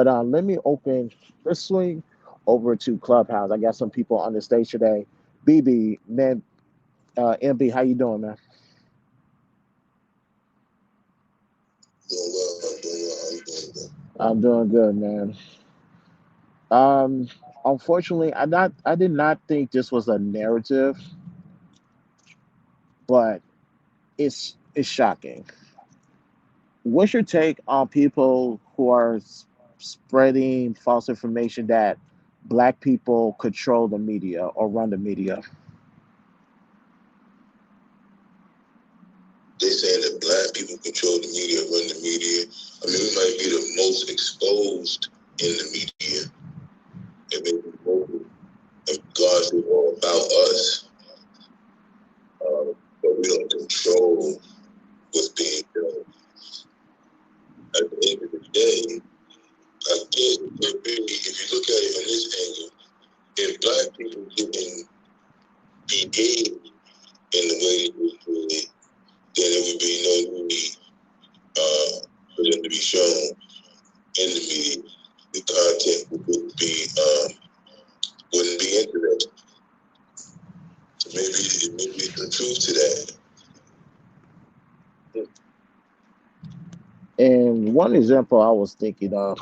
But let's swing over to Clubhouse. I got some people on the stage today. BB, man, MB, how you doing, man? Doing well, I'm doing well. How you doing today? I'm doing good, man. Um, Unfortunately, I did not think this was a narrative, but it's shocking. What's your take on people who are spreading false information that black people control the media or run the media? They saying that black people control the media, run the media. I mean, we might be the most exposed in the media. It may be more of God's all about us, but we don't control what's being done. At the end of the day, I guess if you look at it from this angle, if black people didn't behave in the way they did, then there would be no need for them to be shown in the media. The content wouldn't be interesting. So maybe some truth to that. And one example I was thinking of,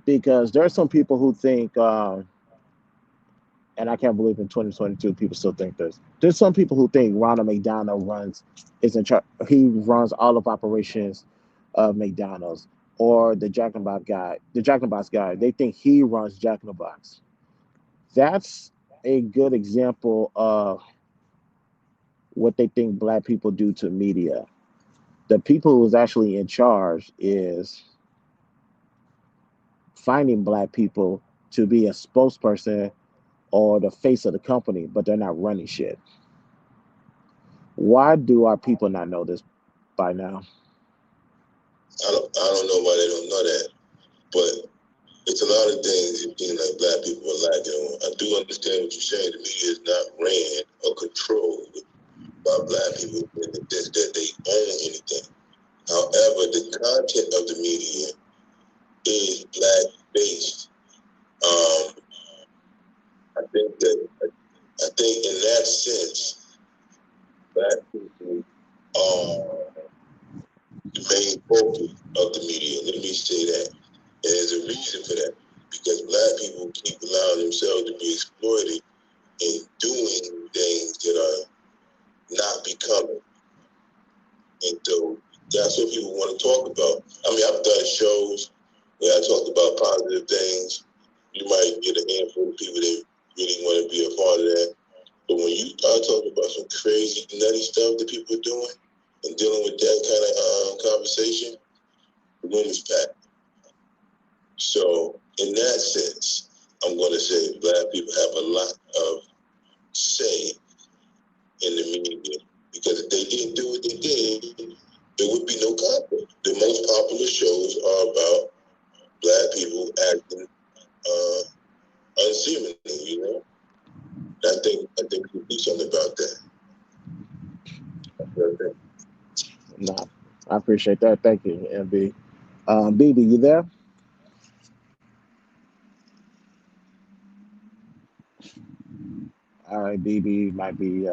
because there are some people who think, and I can't believe in 2022 people still think this. There's some people who think Ronald McDonald is in charge. He runs all of operations of McDonald's, or the Jack in the Box guy. They think he runs Jack in the Box. That's a good example of what they think black people do to media. The people who's actually in charge is finding black people to be a spokesperson or the face of the company, but they're not running shit. Why do our people not know this by now? I don't know why they don't know that, but it's a lot of things it seems like black people are lacking on. I do understand what you're saying. The media is not ran or controlled by black people in the sense that they own anything. However, the content of the media is black based. Um, I think in that sense, black people are the main focus of the media. Let me say that. And there's a reason for that. Because black people keep allowing themselves to be exploited in doing things that are not becoming. And so that's what people want to talk about. I mean, I've done shows where I talked about positive things. You might get a handful of people that really want to be a part of that. But when you start talking about some crazy, nutty stuff that people are doing and dealing with that kind of conversation, the room is packed. So in that sense, I'm going to say black people have a lot of say in the media, because if they didn't do what they did, there would be no content. The most popular shows are about black people acting unseemly, you know. I think we do something about that. No, I appreciate that. Thank you, MB. BB, you there? All right, BB might be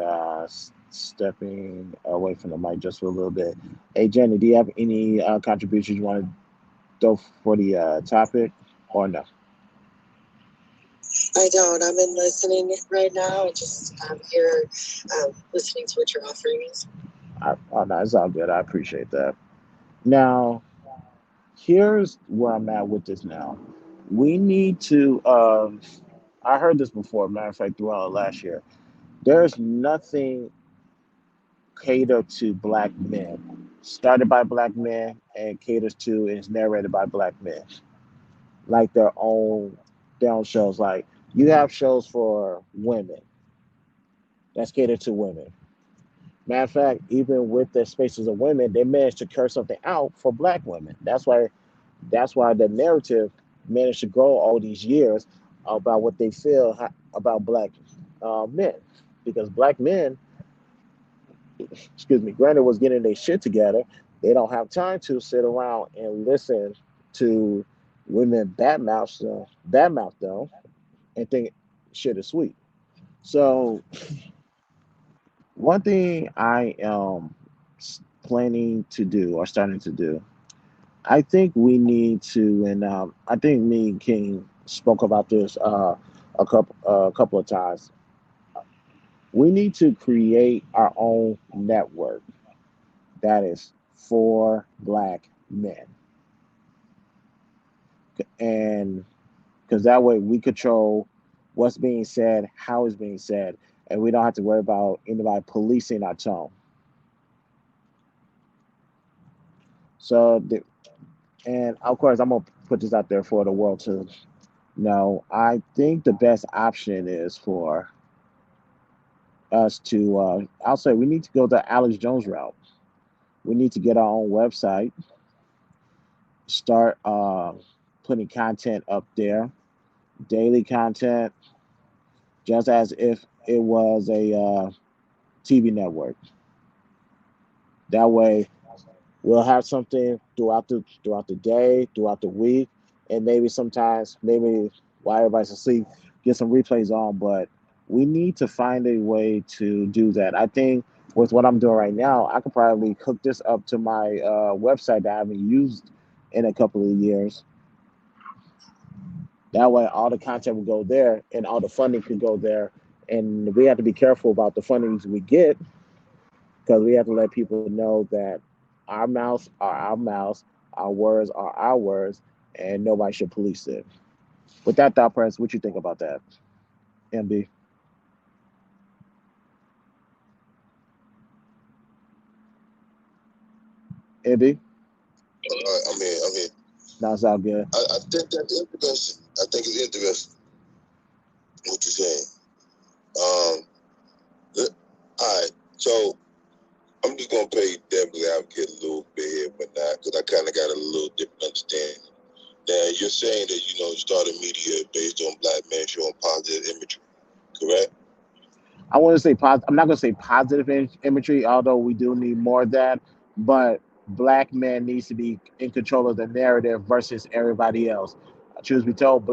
stepping away from the mic just for a little bit. Hey, Jenny, do you have any contributions you want to throw for the topic, or no? I don't. I'm in listening right now. I just here listening to what you're offering us. Oh, no, it's all good. I appreciate that. Now, here's where I'm at with this now. We need to, I heard this before, matter of fact, throughout last year. There's nothing catered to black men, started by black men and caters to and is narrated by black men, like their own shows. Like you have shows for women that's catered to women. Matter of fact, even with the spaces of women, they managed to curse something out for black women. That's why the narrative managed to grow all these years about what they feel about black men, because black men, excuse me, granted was getting their shit together. They don't have time to sit around and listen to Women badmouth though, and think shit is sweet. So one thing I am planning to do or starting to do, I think we need to, and I think me and King spoke about this a couple of times. We need to create our own network that is for black men, and because that way we control what's being said, how it's being said, and we don't have to worry about anybody policing our tone. So, and of course, I'm gonna put this out there for the world to know. I think the best option is for us to. I'll say we need to go the Alex Jones route. We need to get our own website, start putting content up there, daily content, just as if it was a TV network. That way, we'll have something throughout the day, throughout the week, and maybe sometimes, maybe while everybody's asleep, get some replays on. But we need to find a way to do that. I think with what I'm doing right now, I could probably hook this up to my website that I haven't used in a couple of years. That way, all the content will go there, and all the funding could go there. And we have to be careful about the fundings we get because we have to let people know that our mouths are our mouths, our words are our words, and nobody should police it. With that thought process, what you think about that, MB? MB? I mean, That's all good. I think that's interesting. I think it's interesting what you're saying. Um, all right, so I'm just gonna play devil's advocate a little bit here, but not because I kind of got a little different understanding. Now you're saying that you started media based on black men showing positive imagery, correct? I want to say positive. I'm not going to say positive imagery, although we do need more of that. But black men needs to be in control of the narrative versus everybody else. Truth be told,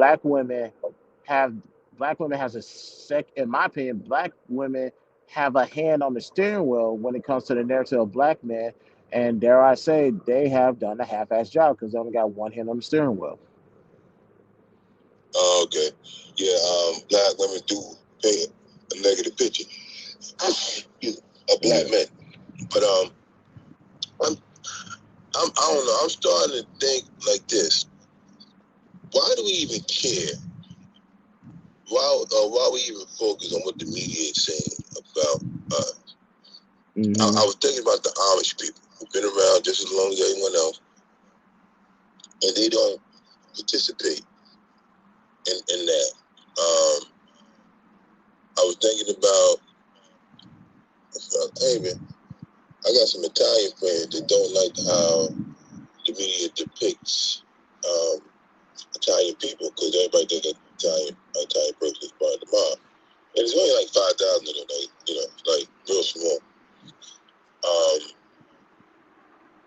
have black women has a in my opinion, black women have a hand on the steering wheel when it comes to the narrative of black men. And dare I say, they have done a half-ass job because they only got one hand on the steering wheel. Oh, okay. Yeah, black women do paint a negative picture of black Right. men. But I'm, I don't know. I'm starting to think like this. Why do we even care? Why we even focus on what the media is saying about us? Mm-hmm. I was thinking about the Amish people who've been around just as long as anyone else, and they don't participate in that. I was thinking about, hey man, I got some Italian friends that don't like how the media depicts um, Italian people because everybody thinks that Italian person is part of the mob, and it's only like 5,000 of them, like real small. Um,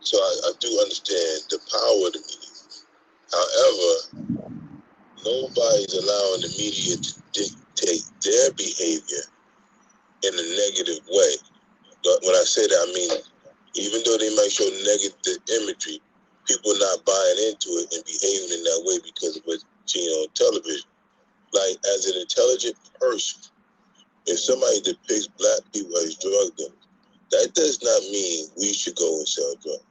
so I do understand the power of the media. However, nobody's allowing the media to dictate their behavior in a negative way. But when I say that, I mean, even though they might show negative imagery, people are not buying into it and behaving in that way because of what's seen on television. Like, as an intelligent person, if somebody depicts black people as drug dealers, that does not mean we should go and sell drugs.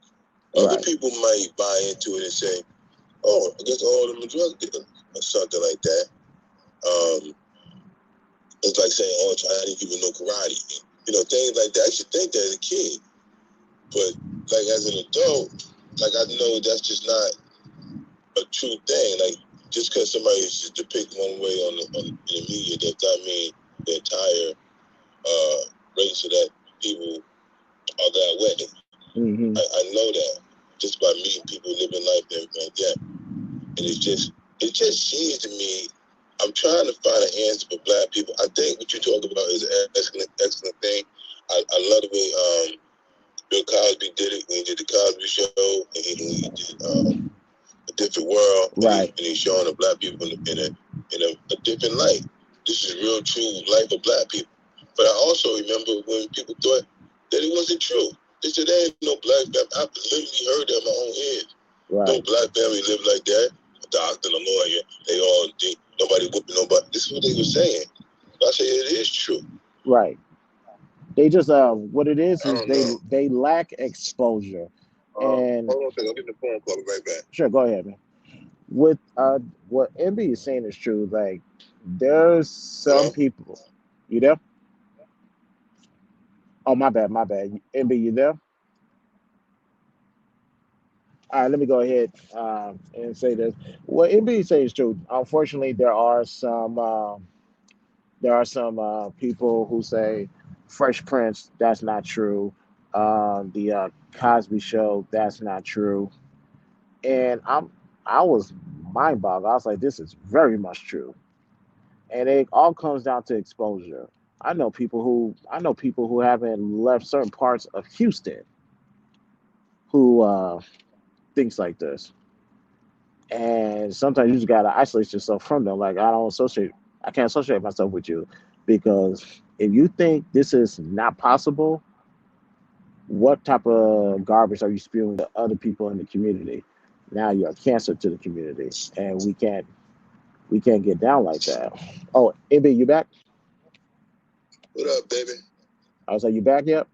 Other Right. people might buy into it and say, oh, I guess all of them are drug dealers or something like that. It's like saying, oh, Chinese people know karate. Things like that. I should think that as a kid. But, like, as an adult, like, I know that's just not a true thing. Like, just because somebody is depicted one way in the media does not mean the entire race of that people are that way. Mm-hmm. I know that just by meeting people living life and everything like that. And it just seems to me, I'm trying to find an answer for black people. I think what you talk about is an excellent thing. I love the way Bill Cosby did it when he did the Cosby Show, and he did a different world, Right. and he's showing the black people in a different light. This is real, true life of black people. But I also remember when people thought that it wasn't true. They said there ain't no black family. I literally heard that in my own ears. Right. No black family live like that. A doctor, a lawyer, nobody whooping nobody. This is what they were saying. I say it is true. Right. They just what it I is don't know. they lack exposure. And Hold on a second. I'm getting a phone call. Be right back. sure, go ahead, man. With what MB is saying is true. Like there's some Hello? people. You there? Oh, my bad, my bad. MB, you there? All right, let me go ahead and say this. What MB is saying is true. Unfortunately, there are some people who say Fresh Prince, that's not true. The Cosby Show, that's not true. And I was mind boggled. I was like, this is very much true. And it all comes down to exposure. I know people who haven't left certain parts of Houston who thinks like this. And sometimes you just gotta isolate yourself from them. Like I can't associate myself with you because if you think this is not possible, what type of garbage are you spewing to other people in the community? Now you're a cancer to the community, and we can't get down like that. Oh, AB, you back? What up, baby? I was like, you back yet?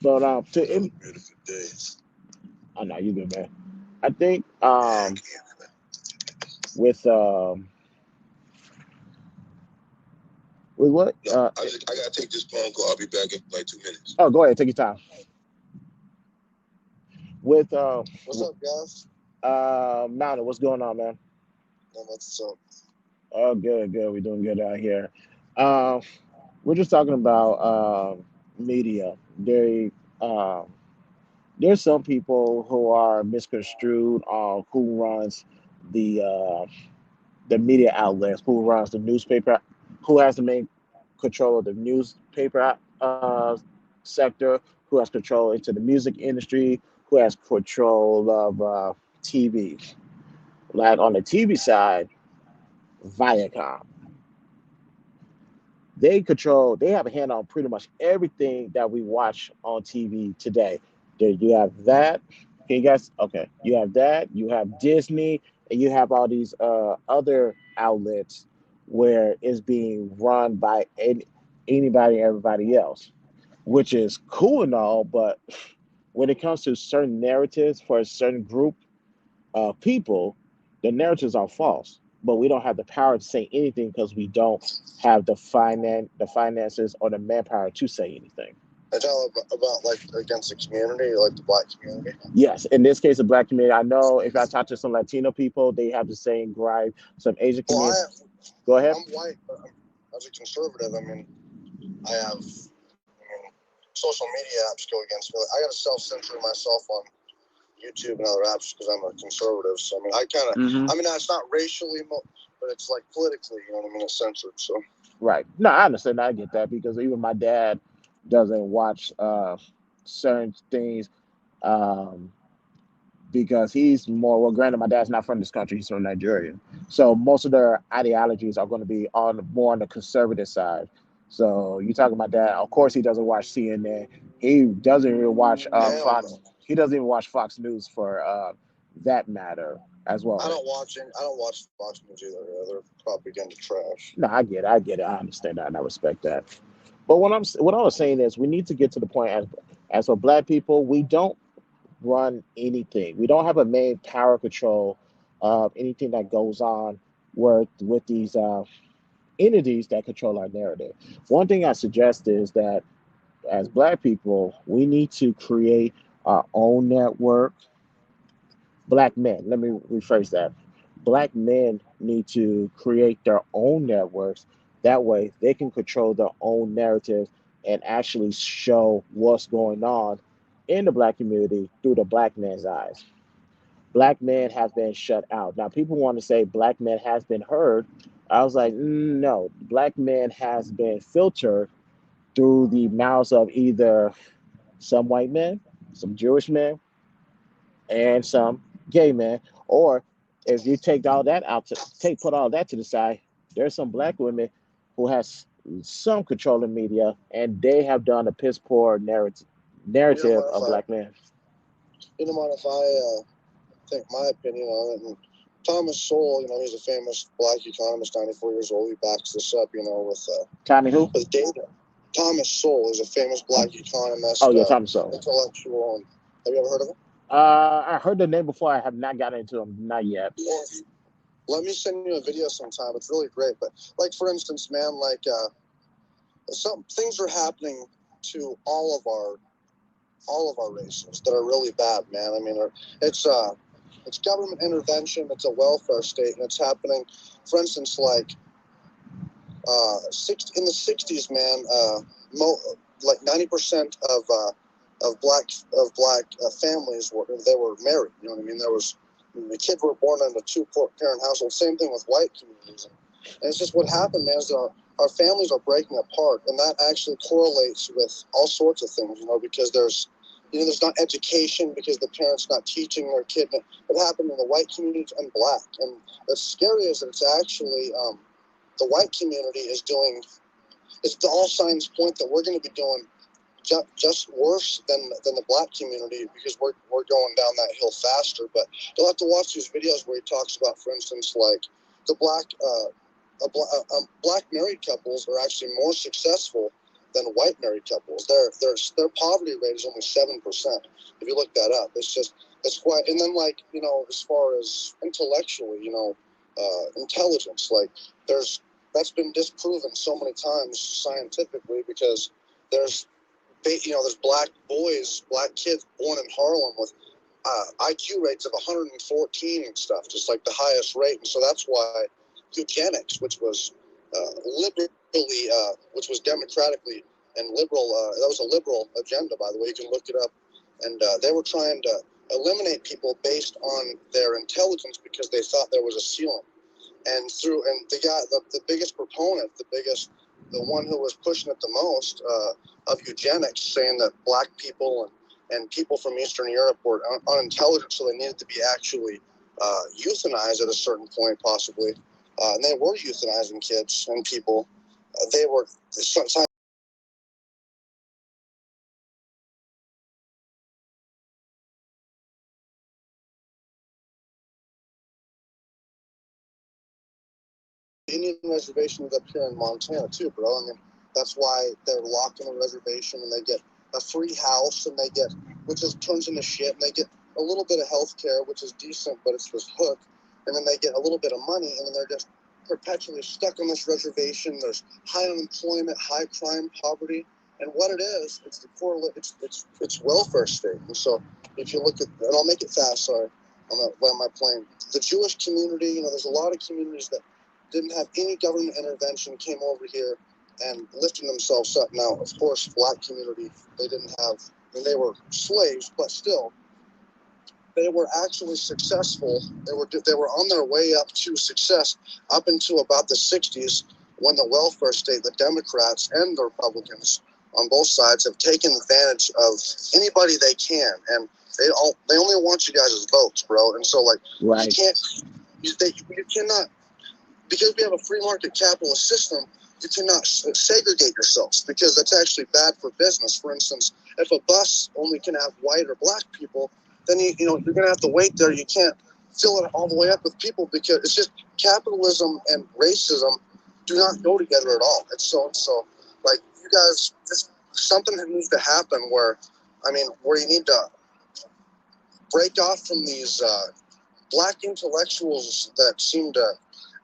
But to Another M, beautiful day. I know you good, man. I think Yeah, I with with what No, I gotta take this phone call. I'll be back in like 2 minutes. oh, go ahead, take your time. With What's up, guys? Mountain, what's going on, man? Not much. So Oh, good, good. We're doing good out here. Uh, we're just talking about media. Uh, there's some people who are misconstrued on who runs the uh, the media outlets, who runs the newspaper, who has the main control of the newspaper sector, who has control into the music industry, who has control of TV. Like on the TV side, Viacom. They have a hand on pretty much everything that we watch on TV today. You have that. Can you guys? Okay, you have that. You have Disney, and you have all these other outlets where it's being run by anybody and everybody else, which is cool and all. But when it comes to certain narratives for a certain group people, the narratives are false. But we don't have the power to say anything because we don't have the finances, or the manpower to say anything. I tell about like against the community, like the black community. Yes, in this case, the black community. I know if I talk to some Latino people, they have the same gripe. Some Asian Well, community. Go ahead. I'm white, but as a conservative, I mean, I have social media apps go against me. I got to self-censor myself on YouTube and other apps because I'm a conservative. So I mean, Hmm. I mean, it's not racially, but it's like politically, you know what I mean? It's censored. So Right. No, I understand. I get that because even my dad doesn't watch certain things. Um, because he's more well, granted my dad's not from this country, he's from Nigeria, so most of their ideologies are going to be on more on the conservative side. So you talking about dad, of course he doesn't watch CNN. He doesn't even watch hell Fox. no. He doesn't even watch Fox News for that matter as well. I don't watch Fox News either. They're propaganda trash. No, I get it, I understand that, and I respect that. But what I was saying is we need to get to the point as for black people, we don't run anything. We don't have a main power control of anything that goes on with these entities that control our narrative. One thing I suggest is that as black people, we need to create our own network. Black men, let me rephrase that. Black men need to create their own networks. That way, they can control their own narrative and actually show what's going on in the black community through the black man's eyes. Black men have been shut out. Now, people want to say black men has been heard. I was like, no, black men has been filtered through the mouths of either some white men some Jewish men, and some gay men. Or if you take all that out to put all that to the side, there's some black women who has some control in media, and they have done a piss poor narrative of black men. You don't mind if I think my opinion on it? And Thomas Sowell, he's a famous black economist, 94 years old. He backs this up, Tommy who? with data. Thomas Sowell is a famous black economist, Oh yeah, Thomas Sowell. intellectual. Have you ever heard of him? I heard the name before. I have not gotten into him, not yet. Yes. Let me send you a video sometime. It's really great. But like, for instance, man, like some things are happening to all of our races that are really bad, man. I mean, it's government intervention. It's a welfare state, and it's happening. For instance, like in the 60s, man, like 90% of black families were married. You know what I mean? The kids were born into two-parent households. Same thing with white communities. And it's just what happened, man, is our families are breaking apart, and that actually correlates with all sorts of things, because there's not education because the parents not teaching their kid. It happened in the white community and black. And what's scary is that it's actually the white community is doing. It's the all signs point that we're going to be doing just worse than the black community because we're going down that hill faster. But you'll have to watch these videos where he talks about, for instance, like the black married couples are actually more successful than white married couples. Their poverty rate is only 7%. If you look that up, it's quite. And then, like, as far as intellectually, intelligence, like that's been disproven so many times scientifically because there's black kids born in Harlem with IQ rates of 114 and stuff, just like the highest rate. And so that's why eugenics, which was which was democratically and liberal, that was a liberal agenda, by the way. You can look it up. And they were trying to eliminate people based on their intelligence because they thought there was a ceiling. And the biggest proponent, the one who was pushing it the most of eugenics, saying that black people and people from Eastern Europe were unintelligent, so they needed to be actually euthanized at a certain point, possibly. And they were euthanizing kids and people. They were Indian reservations up here in Montana too, bro. I mean, that's why they're locked on a reservation and they get a free house and which just turns into shit, and they get a little bit of health care, which is decent, but it's this hook, and then they get a little bit of money, and then they're just perpetually stuck on this reservation. There's high unemployment, high crime, poverty, and what it is, it's welfare state. And so if you look at, and I'll make it fast, sorry, why am I playing? The Jewish community, there's a lot of communities that didn't have any government intervention, came over here and lifting themselves up. Now, of course, black community, they didn't have, and they were slaves, but still, they were actually successful. They were on their way up to success up into about the 60s when the welfare state, the Democrats and the Republicans on both sides have taken advantage of anybody they can, and they only want you guys as votes, bro. And so, like, right. you cannot. Because we have a free market capitalist system, you cannot segregate yourselves because that's actually bad for business. For instance, if a bus only can have white or black people, then you're going to have to wait there. You can't fill it all the way up with people because it's just capitalism and racism do not go together at all. It's so like, you guys, just something that needs to happen where you need to break off from these black intellectuals that seem to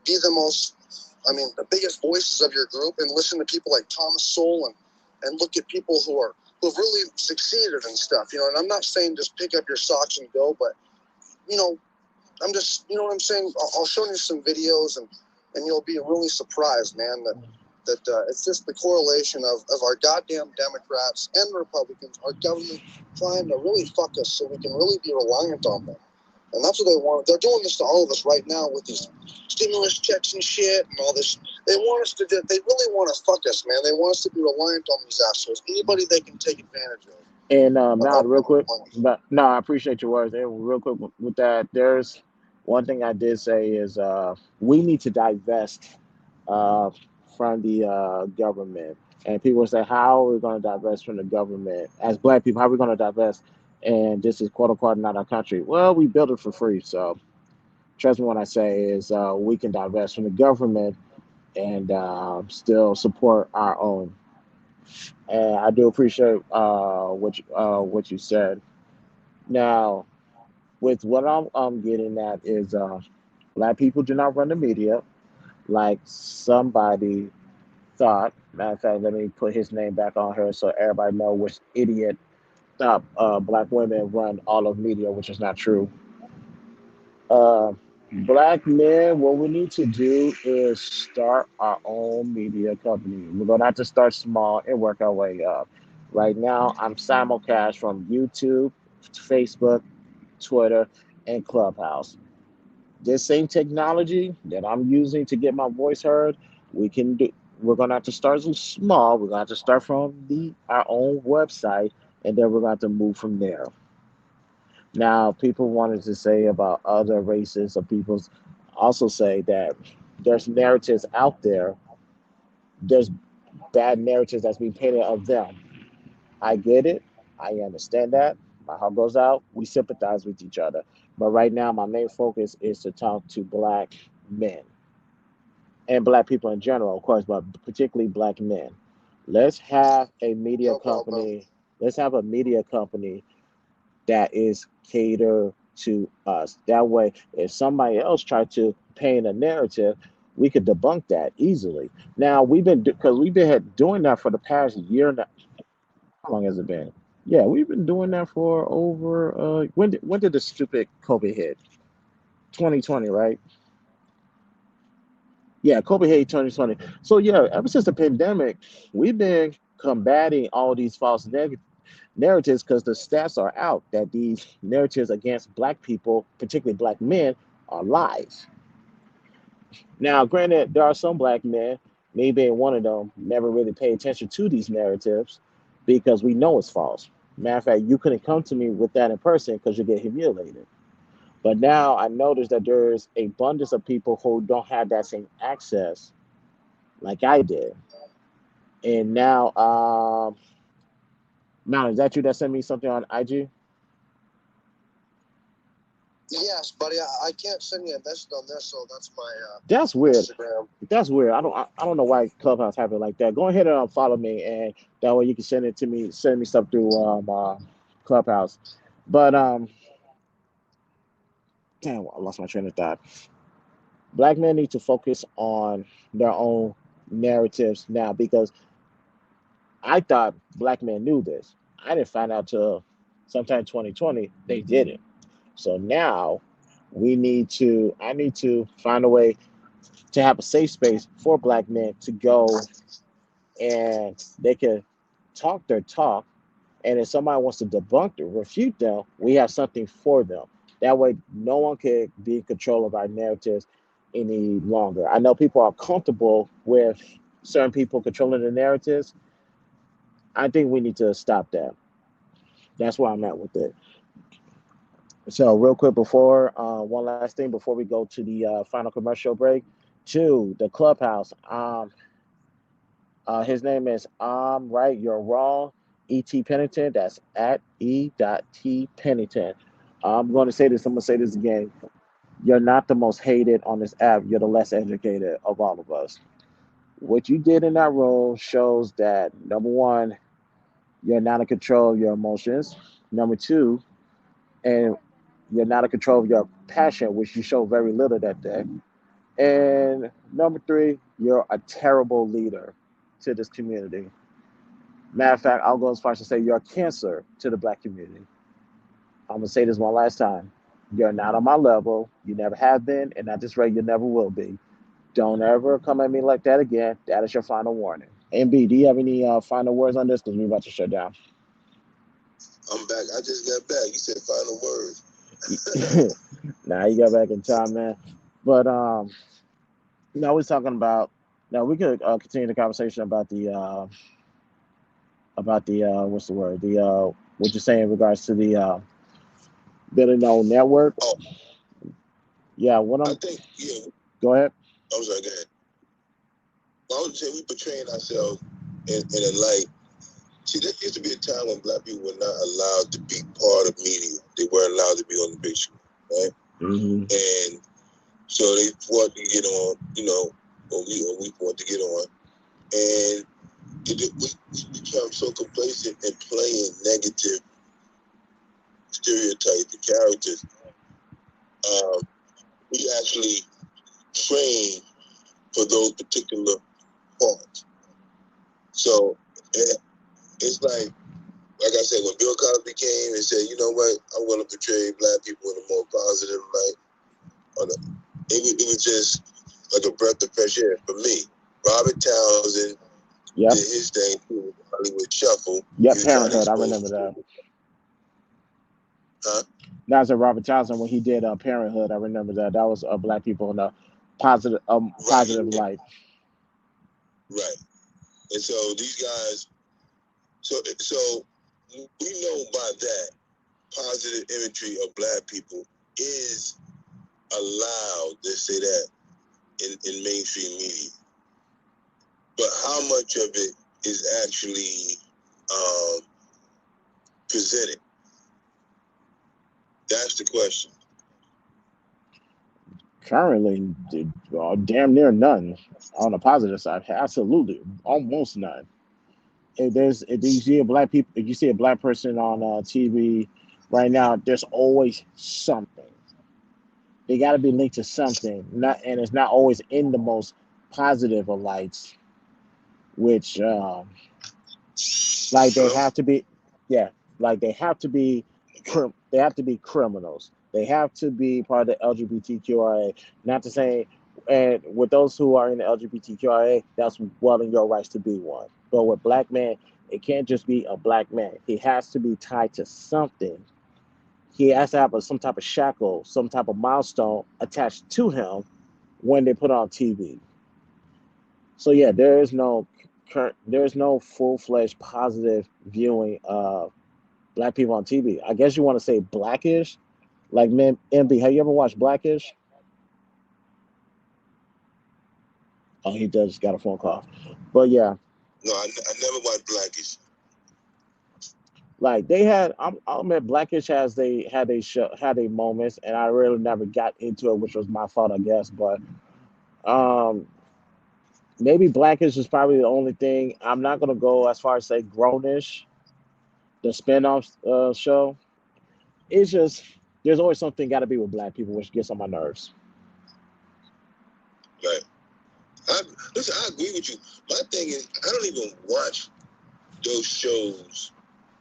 be the biggest voices of your group, and listen to people like Thomas Sowell and look at people who have really succeeded and stuff, and I'm not saying just pick up your socks and go, but, I'm just, what I'm saying? I'll show you some videos and you'll be really surprised, man, that it's just the correlation of our goddamn Democrats and Republicans, our government trying to really fuck us so we can really be reliant on them. And that's what they want. They're doing this to all of us right now with these stimulus checks and shit and all this. They want us to they really want to fuck us, man. They want us to be reliant on these assholes. Anybody they can take advantage of. And now, real quick, One. but no, I appreciate your words. And real quick with that, there's one thing I did say is we need to divest uh, from the government. And people say, how are we going to divest from the government? As black people, how are we going to divest? And this is quote unquote not our country. Well, we built it for free. So trust me when I say is we can divest from the government and still support our own. And I do appreciate what you said. Now, with what I'm getting at is black people do not run the media like somebody thought. Matter of fact, let me put his name back on her so everybody know which idiot thought black women run all of media, which is not true. Uh, Black men, what we need to do is start our own media company. We're gonna have to start small and work our way up. Right now, I'm simulcast from YouTube, Facebook, Twitter, and Clubhouse. This same technology that I'm using to get my voice heard, we can do. We're gonna have to start small. We're gonna have to start from the our own website, and then we're gonna have to move from there. Now, people wanted to say about other races or peoples, also say that there's narratives out there. There's bad narratives that's being painted of them. I get it. I understand that. My heart goes out. We sympathize with each other. But right now, my main focus is to talk to black men and black people in general, of course, but particularly black men. Let's have a media No problem. company. Let's have a media company that is cater to us. That way, if somebody else tried to paint a narrative, we could debunk that easily. Now because we've been doing that for the past year. How long has it been? Yeah, we've been doing that for over. When did the stupid COVID hit? 2020, right? Yeah, COVID hit 2020. So yeah, ever since the pandemic, we've been combating all these false narratives because the stats are out that these narratives against black people, particularly black men, are lies. Now, granted, there are some black men, me being one of them, never really pay attention to these narratives because we know it's false. Matter of fact, you couldn't come to me with that in person because you get humiliated. But now I notice that there's a abundance of people who don't have that same access like I did. And now is that you that sent me something on IG? Yes, buddy. I can't send you a message on this, so that's my That's weird. Instagram. That's weird. I don't know why Clubhouse have it like that. Go ahead and follow me, and that way you can send it to me. Send me stuff through Clubhouse. But damn, I lost my train of thought. Black men need to focus on their own narratives now because I thought black men knew this. I didn't find out till sometime 2020 they didn't. So now we need to. I need to find a way to have a safe space for black men to go and they can talk their talk. And if somebody wants to debunk or refute them, we have something for them. That way, no one can be in control of our narratives any longer. I know people are comfortable with certain people controlling the narratives. I think we need to stop that. That's where I'm at with it. So, real quick, before one last thing before we go to the final commercial break, to the clubhouse. His name is right, you're wrong. E.T. Pennington. That's at E.T. Pennington. I'm going to say this. I'm going to say this again. You're not the most hated on this app. You're the less educated of all of us. What you did in that role shows that number one, you're not in control of your emotions. Number two, and you're not in control of your passion, which you show very little that day. And number three, you're a terrible leader to this community. Matter of fact, I'll go as far as to say you're a cancer to the black community. I'm gonna say this one last time. You're not on my level. You never have been, and at this rate, you never will be. Don't ever come at me like that again. That is your final warning. MB, do you have any final words on this? Because we're about to shut down. I'm back. I just got back. You said final words. Now you got back in time, man. But now we're talking about. Now we could continue the conversation about the what's the word? What you say in regards to the building their network? Oh, Yeah, what I I'm. think, yeah, Go ahead. I'm sorry, go ahead. I would say we portraying ourselves in a light. See, there used to be a time when black people were not allowed to be part of media. They weren't allowed to be on the big screen, right? Mm-hmm. And so they fought to get on, or we fought to get on. And we become so complacent in playing negative stereotypes and characters. We actually train for those particular parts. So it's like I said, when Bill Cosby came and said, you know what, I'm going to portray black people in a more positive light, it was just like a breath of fresh air for me. Robert Townsend Yep. did his thing too, Hollywood Shuffle. Yep. He was trying to Parenthood. I expose remember that. Huh? That's a Robert Townsend when he did Parenthood. I remember that. That was black people in a positive Right. light. Right. And so these guys, so we know by that positive imagery of black people is allowed, let's say that, in mainstream media. But how much of it is actually presented? That's the question. Currently, damn near none. On the positive side, absolutely, almost none. If you see a black people, if you see a black person on TV right now, there's always something. They got to be linked to something, not and it's not always in the most positive of lights, which like they Hello? have to be, yeah, like they have to be criminals. They have to be part of the LGBTQIA. Not to say, and with those who are in the LGBTQIA, that's well in your rights to be one. But with black men, it can't just be a black man. He has to be tied to something. He has to have some type of shackle, some type of milestone attached to him when they put on TV. So yeah, there is no full fledged positive viewing of black people on TV. I guess you want to say Blackish, like man, MB. Have you ever watched Blackish? Oh, he does got a phone call, but yeah, No, I never watched Blackish. like they had. I'll admit Blackish has they had a moments, and I really never got into it, which was my fault, I guess. But um, maybe Blackish is probably the only thing. I'm not gonna go as far as say Grownish, the spinoff show. It's just there's always something got to be with black people, which gets on my nerves. Right. Listen, I agree with you. My thing is, I don't even watch those shows,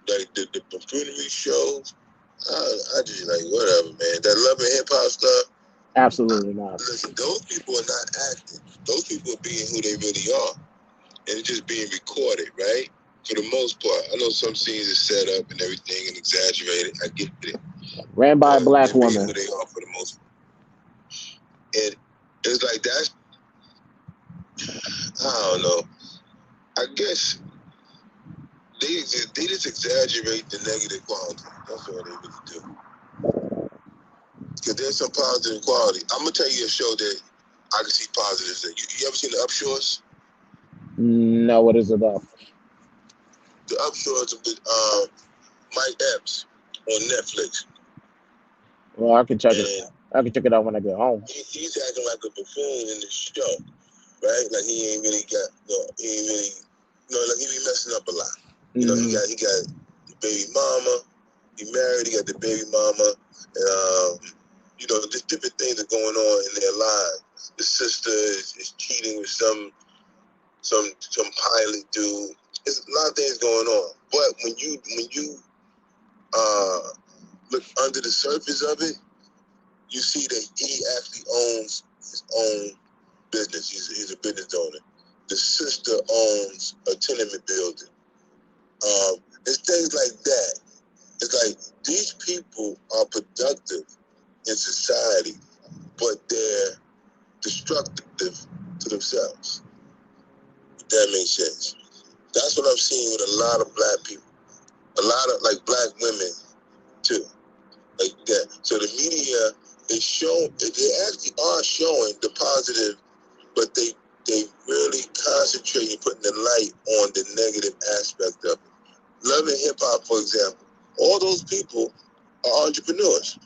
like the buffoonery shows. I just like whatever, man. That love and hip hop stuff. Absolutely not. Listen, those people are not acting. Those people are being who they really are, and it's just being recorded, right? For the most part, I know some scenes are set up and everything and exaggerated. I get it, Ran by a but black they're being who woman. they are for the most part. And it's like that's I don't know. I guess they just exaggerate the negative quality. That's all they really do. Because there's some positive quality. I'm gonna tell you a show that I can see positives in. You ever seen the Upshores? No, what is it about? The Upshores with Mike Epps on Netflix, Well, I can check it. and I can check it out when I get home. he's acting like a buffoon in the show, right? Like he ain't really got he ain't really like he be messing up a lot. Hmm. He got the baby mama. He married. He got the baby mama. And, just different things are going on in their lives. The sister is cheating with some pilot dude. There's a lot of things going on. But when you look under the surface of it, you see that he actually owns his own business. He's a business owner. The sister owns a tenement building. It's things like that. It's like these people are productive in society, but they're destructive to themselves. If that makes sense. That's what I'm seeing with a lot of black people. a lot of like black women too, like that. So the media is showing, they actually are showing the positive, but they really concentrating, putting the light on the negative aspect of it. Love and hip hop, for example, all those people are entrepreneurs.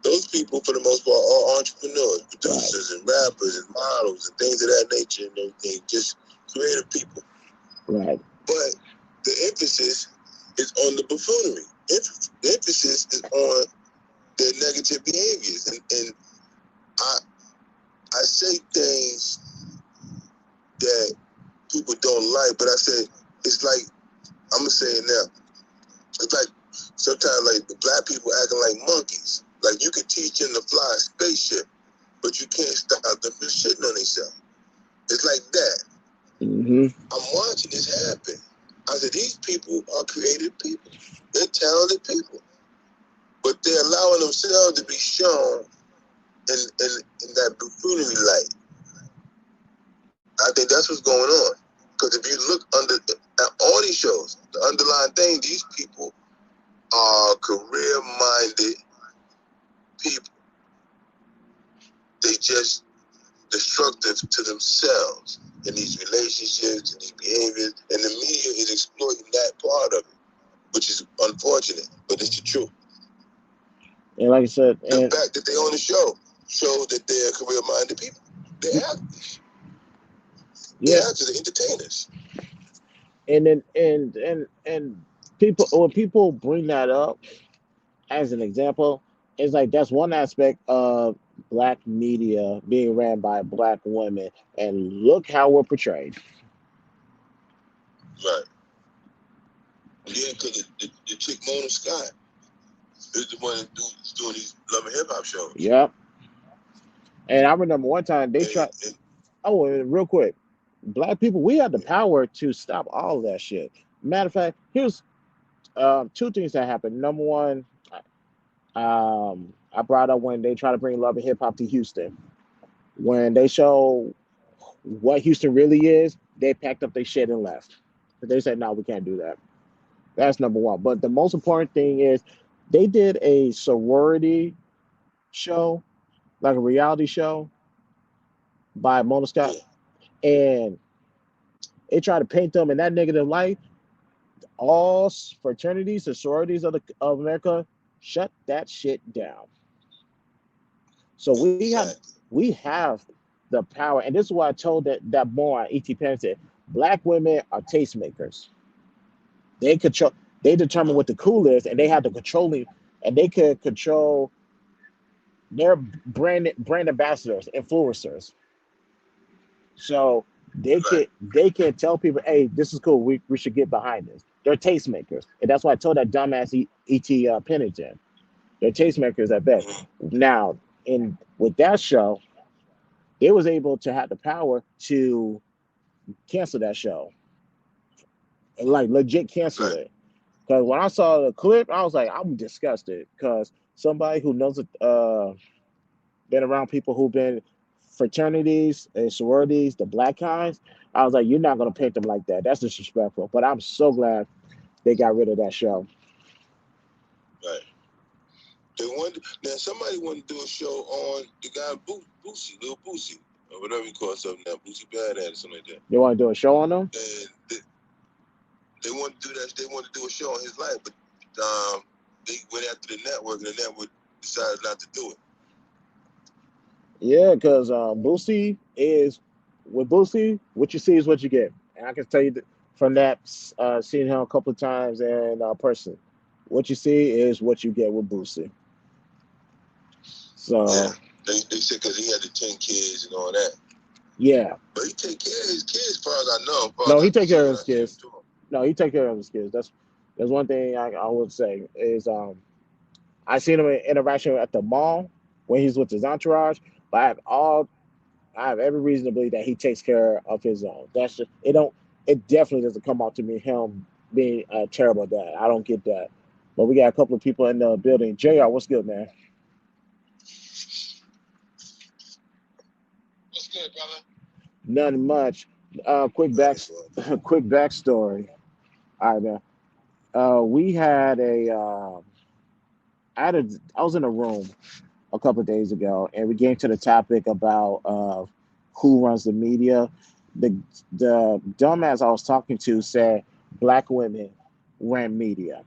Those people, for the most part, are entrepreneurs, producers, and rappers, and models, and things of that nature, and everything. Just creative people. Right. But the emphasis is on the buffoonery. The emphasis is on their negative behaviors, and I say things that people don't like, but I say it's like, I'm gonna say it now. It's like sometimes like the black people acting like monkeys. Like you can teach them to fly a spaceship, but you can't stop them from shitting on themselves. It's like that. Mm-hmm. I'm watching this happen. I said, these people are creative people. They're talented people. But they're allowing themselves to be shown in that buffoonery light. I think that's what's going on. Because if you look at all these shows, the underlying thing, these people are career-minded people. They just destructive to themselves in these relationships and these behaviors, and the media is exploiting that part of it, which is unfortunate, but it's the truth. And like I said, The fact that they on the show shows that they're career-minded people. They're actors. Yeah. They're actors, they're entertainers. And then and people, when people bring that up as an example, it's like that's one aspect of black media being ran by black women, and look how we're portrayed. Right. Yeah, because the chick Mona Scott is the one that's doing these love and hip hop shows. Yep. And I remember one time they tried. Oh, and real quick, black people, we have the power to stop all of that shit. Matter of fact, here's two things that happened. Number one, I brought up when they try to bring love and hip hop to Houston. When they show what Houston really is, they packed up their shit and left. They said, no, we can't do that. That's number one. But the most important thing is they did a sorority show, like a reality show by Mona Scott, and they try to paint them in that negative light. All fraternities and sororities of America shut that shit down. So we have the power, and this is why I told that boy on E.T. Penn said, black women are tastemakers. They control. They determine what the cool is, and they have the controlling, and they can control their brand ambassadors, influencers. So they can tell people, hey, this is cool. We should get behind this. They're tastemakers, and that's why I told that dumbass E.T. Pennington. They're tastemakers at best. Now, in with that show, they was able to have the power to cancel that show, like legit cancel it. Because when I saw the clip, I was like, I'm disgusted. Because somebody who knows it, been around people who've been fraternities and sororities, the black guys, I was like, you're not gonna paint them like that. That's disrespectful. But I'm so glad they got rid of that show. Right. They wanted now. Somebody wanted to do a show on the guy Boosie, Lil Boosie, or whatever he calls himself now, Boosie Badass or something like that. They want to do a show on them? And they want to do that. They want to do a show on his life, but they went after the network, and the network decided not to do it. Yeah, because Boosie is with Boosie, what you see is what you get, and I can tell you that from that, seeing him a couple of times in person, what you see is what you get with Boosie. So yeah, they said because he had the 10 kids and all that. Yeah, but he take care of his kids, as far as I know. No, he take care of his kids. No, he take care of his kids. That's one thing I would say is I seen him in interaction at the mall when he's with his entourage, but I have every reason to believe that he takes care of his own. That's just it definitely doesn't come out to me him being a terrible dad. I don't get that. But we got a couple of people in the building. JR, what's good, man? What's good, brother? Nothing much. Quick backstory. All right, man. We had I was in a room a couple of days ago, and we came to the topic about who runs the media. The the dumbass I was talking to said black women ran media.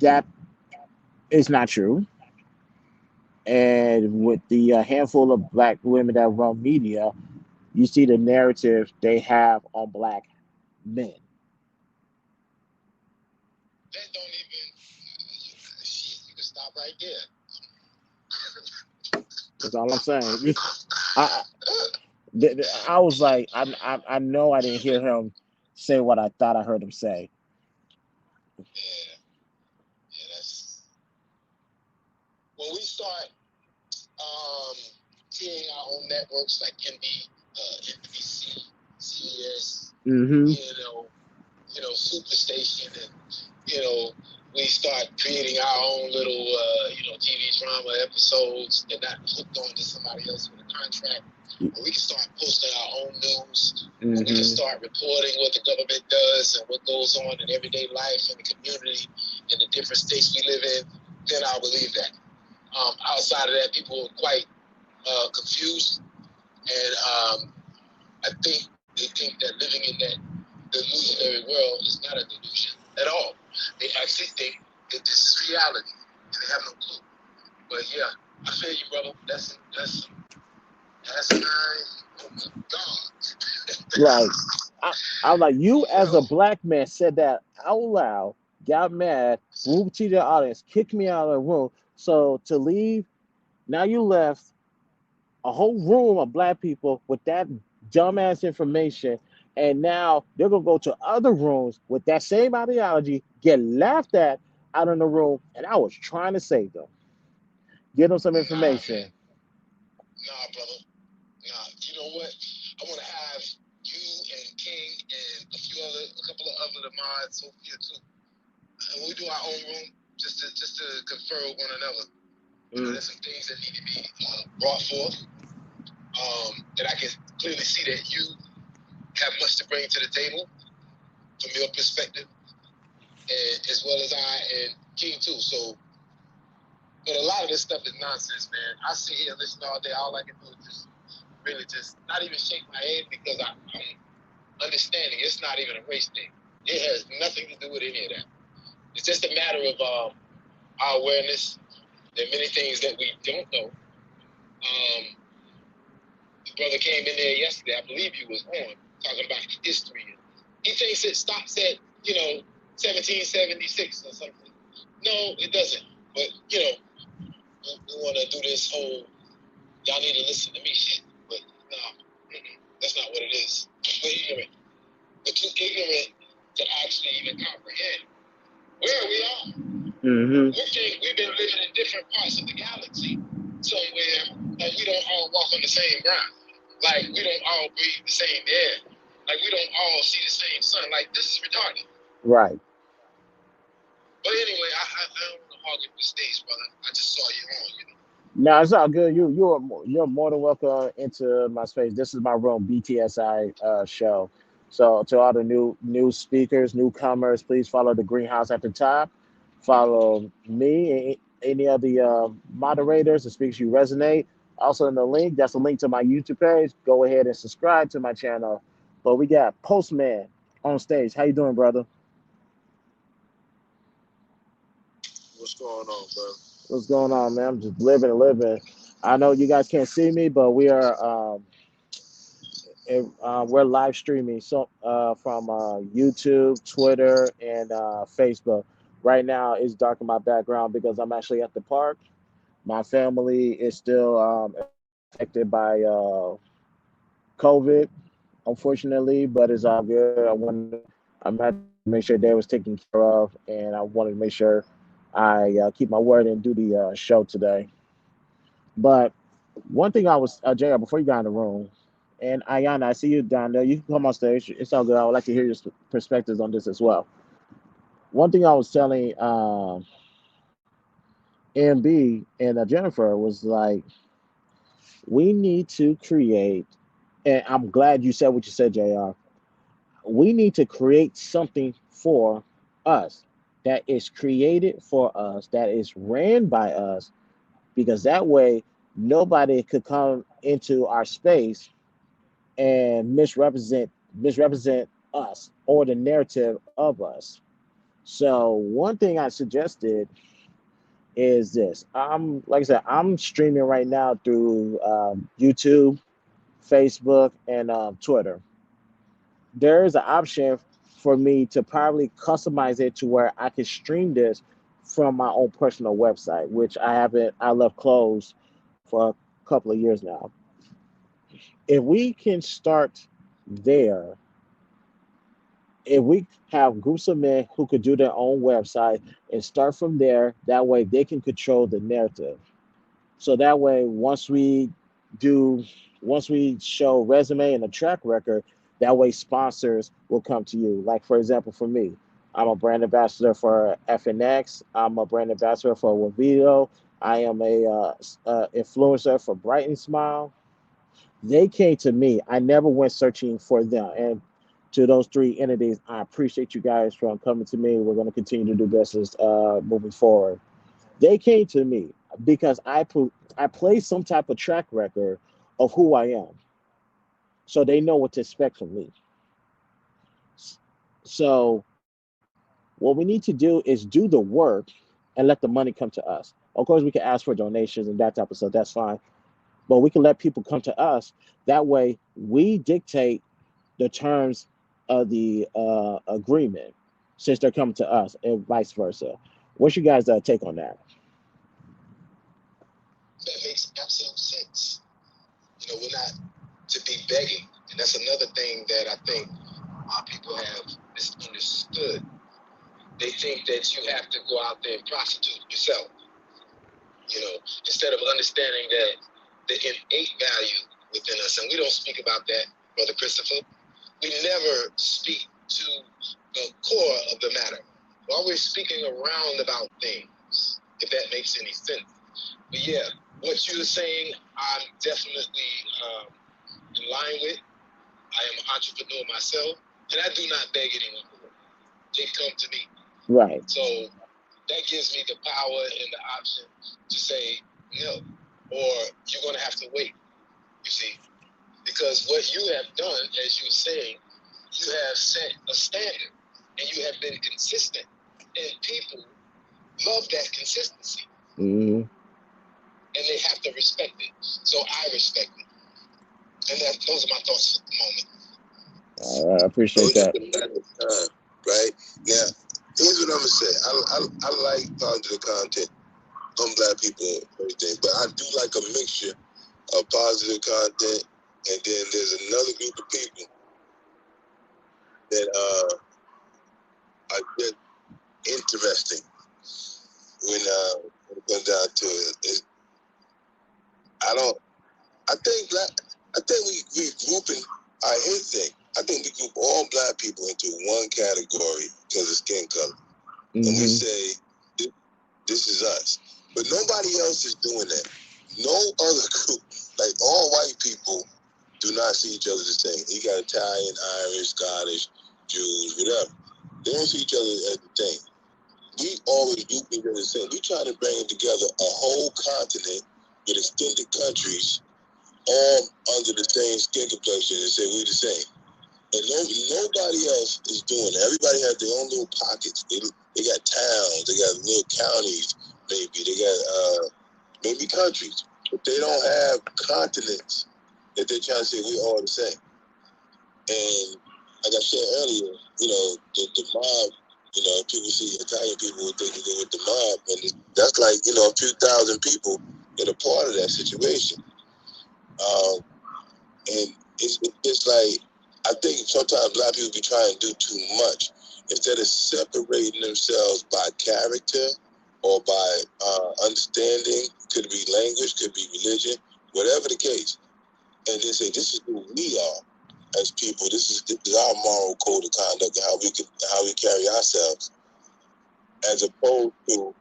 That is not true. And with the handful of black women that run media, you see the narrative they have on black men. That don't even shit. You can stop right there. That's all I'm saying. I I was like, I know I didn't hear him say what I thought I heard him say. Yeah, yeah. That's when we start um, creating our own networks like NBC, CES, Mm-hmm. Superstation, and you know, we start creating our own little, TV drama episodes. They're not hooked on to somebody else with a contract. Or we can start posting our own news. Or we can Mm-hmm. start reporting what the government does and what goes on in everyday life in the community in the different states we live in. Then I'll believe that. Outside of that, people are quite confused, and I think they think that living in that delusionary world is not a delusion at all. They actually think that this is reality, and they have no clue. But yeah, I feel you, brother. That's my oh my god. Like I'm like, you You as a know, black man said that out loud, got mad, moved to the audience, kicked me out of the room. So to leave, now you left a whole room of black people with that dumbass information, and now they're gonna go to other rooms with that same ideology, get laughed at out in the room, and I was trying to save them, give them some nah, man, information. nah, brother, nah. You know what? I want to have you and King and a couple of other mods, Sophia too. And we do our own room just to confer with one another. Mm. There's some things that need to be brought forth. And I can clearly see that you have much to bring to the table from your perspective, and as well as I and King too. So, but a lot of this stuff is nonsense, man. I sit here and listen all day. All I can do is just really just not even shake my head because I'm understanding it's not even a race thing. It has nothing to do with any of that. It's just a matter of our awareness. There are many things that we don't know. The brother came in there yesterday. I believe he was on talking about history. He thinks it stops at 1776 or something. No, it doesn't. But we want to do this whole y'all need to listen to me shit. But no, that's not what it is. We're ignorant. We're too ignorant to actually even comprehend where we are. Mm-hmm. We think we've been living in different parts of the galaxy somewhere, like we don't all walk on the same ground. Like we don't all breathe the same air. Like we don't all see the same sun. Like this is retarded. Right. But anyway, I don't want to hog up the stage, brother. I just saw you on. No, it's all good. You're more than welcome into my space. This is my room, BTSI show. So to all the new speakers, newcomers, please follow the greenhouse at the top. Follow me and any of the moderators, the speakers you resonate. Also in the link, that's a link to my YouTube page. Go ahead and subscribe to my channel. But we got Postman on stage. How you doing, brother? What's going on, bro? What's going on, man? I'm just living and living. I know you guys can't see me, but we are we're live streaming so from YouTube, Twitter, and Facebook. Right now, it's dark in my background because I'm actually at the park. My family is still affected by COVID, unfortunately, but it's all good. I'm at to make sure they was taken care of, and I wanted to make sure I keep my word and do the show today. But one thing I was, JR, before you got in the room, and Ayana, I see you down there. You can come on stage. It's all good. I would like to hear your perspectives on this as well. One thing I was telling MB and Jennifer was like, we need to create, and I'm glad you said what you said, JR. we need to create something for us that is created for us, that is ran by us, because that way nobody could come into our space and misrepresent us or the narrative of us. So one thing I suggested is this. I'm like I said, I'm streaming right now through YouTube, Facebook, and Twitter. There is an option for me to probably customize it to where I can stream this from my own personal website, which I left closed for a couple of years now. If we can start there, if we have groups of men who could do their own website and start from there, that way they can control the narrative. So that way, do, once we show resume and a track record, that way sponsors will come to you. Like for example, for me, I'm a brand ambassador for FNX. I'm a brand ambassador for Wavito. I am a influencer for Brytn Smile. They came to me. I never went searching for them. And to those three entities, I appreciate you guys from coming to me. We're going to continue to do business moving forward. They came to me because I play some type of track record of who I am, so they know what to expect from me. So what we need to do is do the work and let the money come to us. Of course, we can ask for donations and that type of stuff. That's fine, but we can let people come to us. That way, we dictate the terms of the agreement since they're coming to us, and vice versa. What's your guys' take on that? That makes absolute sense. We're not to be begging. And that's another thing that I think people have misunderstood. They think that you have to go out there and prostitute yourself, instead of understanding that the innate value within us. And we don't speak about that, Brother Christopher. We never speak to the core of the matter. We're always speaking around about things, if that makes any sense. But yeah, what you're saying, I'm definitely in line with. I am an entrepreneur myself, and I do not beg anyone. They come to me. Right. So that gives me the power and the option to say no, or you're going to have to wait, you see. Because what you have done, as you were saying, you have set a standard, and you have been consistent, and people love that consistency. Mm-hmm. And they have to respect it. So I respect it. And those are my thoughts at the moment. I appreciate that. Right? Now, here's what I'm going to say. I like positive content on Black people and everything, but I do like a mixture of positive content, and then there's another group of people that are just interesting when it comes down to it. I think we grouping. Here's the thing. I think we group all Black people into one category because of skin color, and we say this is us. But nobody else is doing that. No other group, like all white people, do not see each other the same. You got Italian, Irish, Scottish, Jews, whatever. They don't see each other as the same. We always do things as the same. We try to bring together a whole continent with extended countries all under the same skin complexion and say we're the same. And nobody else is doing it. Everybody has their own little pockets. They got towns, they got little counties, maybe. They got maybe countries. But they don't have continents that they're trying to say we're all the same. And like I said earlier, the mob, people see Italian people would think that they're with the mob. And that's like, a few thousand people that are part of that situation. And it's like, I think sometimes Black people be trying to do too much. Instead of separating themselves by character or by understanding, could be language, could be religion, whatever the case, and then say, this is who we are as people. This is our moral code of conduct and how we carry ourselves, as opposed to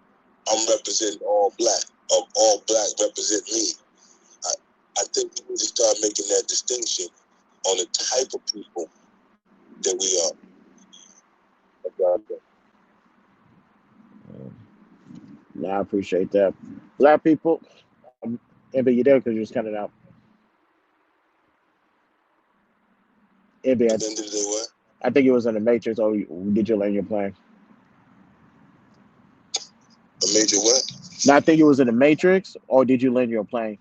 I'm representing all Black, or all Black represent me. I think we need to start making that distinction on the type of people that we are. No, I appreciate that. Black people, Amber, you there because you're just cutting out. Amber, At the end of the day, what? I think it was in the Matrix, or did you land your plane? A major what? No, I think it was in the Matrix, or did you land your plane?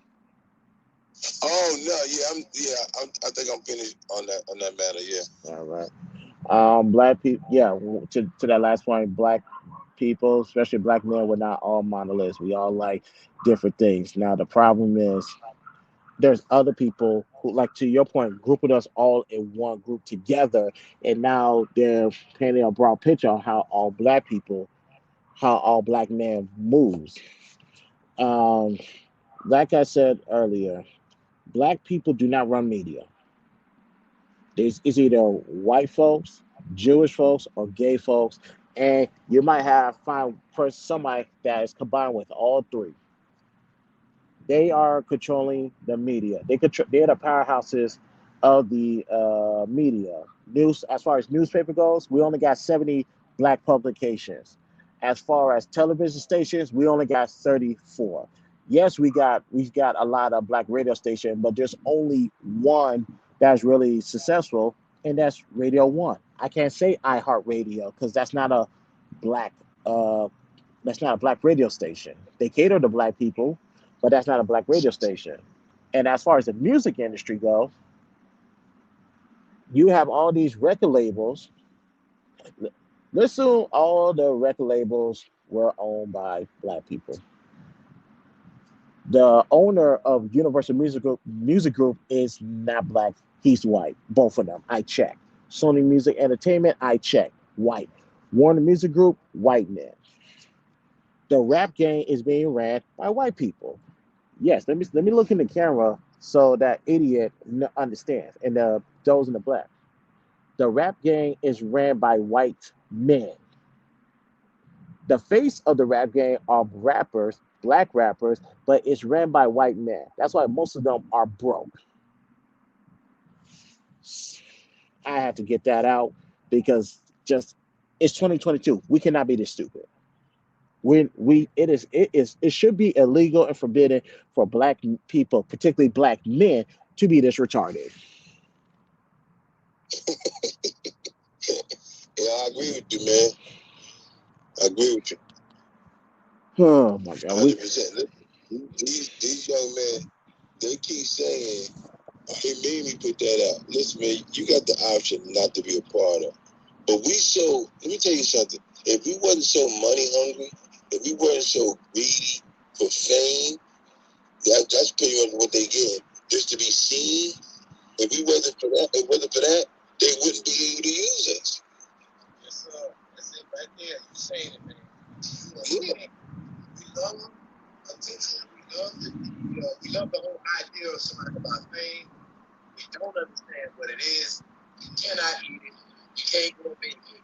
Oh no, I think I'm finished on that matter. Yeah. All right. Black people, yeah. To that last point, black people, especially black men, we're not all monoliths. We all like different things. Now the problem is there's other people who, like to your point, grouping us all in one group together, and now they're painting a broad picture on how all black men moves. Um, like I said earlier, black people do not run media. It's either white folks, Jewish folks, or gay folks, and you might have find somebody that is combined with all three. They are controlling the media. They're the powerhouses of the media. News, as far as newspaper goes, we only got 70 black publications. As far as television stations, we only got 34. Yes, we got a lot of black radio stations, but there's only one that's really successful, and that's Radio One. I can't say iHeartRadio because black uh, that's not a black radio station. They cater to black people, but that's not a black radio station. And as far as the music industry go, you have all these record labels. Let's assume all the record labels were owned by black people. The owner of Universal Music Group is not black. He's white. Both of them. I checked. Sony Music Entertainment, I checked. White. Warner Music Group, white men. The rap game is being ran by white people. Yes, let me look in the camera so that idiot understands. And those in the black, the rap gang is ran by white men. The face of the rap gang are rappers, black rappers, but it's ran by white men. That's why most of them are broke. I have to get that out because just it's 2022. We cannot be this stupid. It should be illegal and forbidden for black people, particularly black men, to be this retarded. Yeah, I agree with you, man. I agree with you. Oh my God. 100%. These young men, they keep saying, they made me put that out. Listen, man, you got the option not to be a part of. But let me tell you something. If we wasn't so money hungry, if we weren't so greedy for fame, that's pretty much what they get. Just to be seen. If we wasn't for that, they wouldn't be able to use us. That's it right there. You saying it, man. Yeah. We love attention. We love we love the whole idea of somebody about fame. We don't understand what it is. You cannot eat it. You can't go vacation.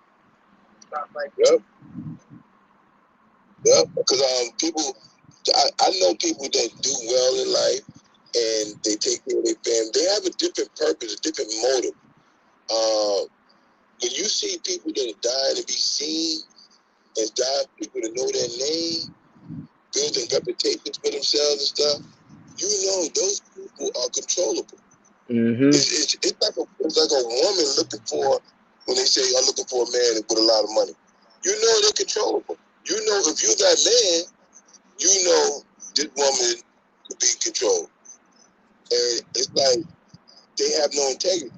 Stuff like that. Yep. Because I know people that do well in life and they take care of their family. They have a different purpose, a different motive. When you see people that are dying to be seen and die for people to know their name, building reputations for themselves and stuff, you know those people are controllable. Mm-hmm. It's like a woman looking for, when they say, I'm looking for a man with a lot of money. You know they're controllable. You know if you're that man, you know this woman could be controlled. And it's like they have no integrity.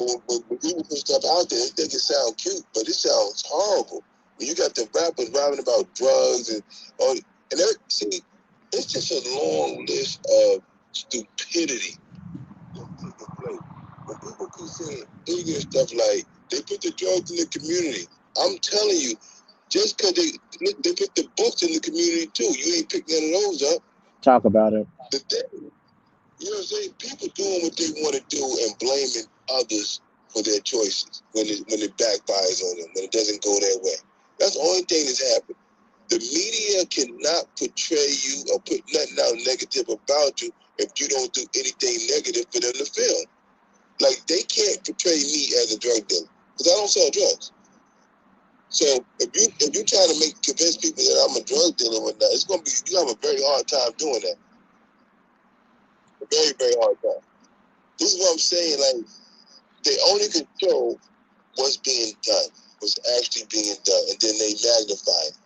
When people put stuff out there, they think it sounds cute, but it sounds horrible. When you got the rappers rapping about drugs and all, and see, it's just a long list of stupidity. When people keep saying ignorant stuff like they put the drugs in the community, I'm telling you, just because they put the books in the community too, you ain't pick none of those up. Talk about it. The thing, you know what I'm saying? People doing what they want to do and blaming others for their choices when it backfires on them, when it doesn't go their way. That's the only thing that's happened. The media cannot portray you or put nothing out negative about you if you don't do anything negative for them to film. Like, they can't portray me as a drug dealer because I don't sell drugs. So if you're trying to convince people that I'm a drug dealer or whatnot, it's gonna be you have a very hard time doing that. A very, very hard time. This is what I'm saying. Like they only control what's being done, what's actually being done, and then they magnify it.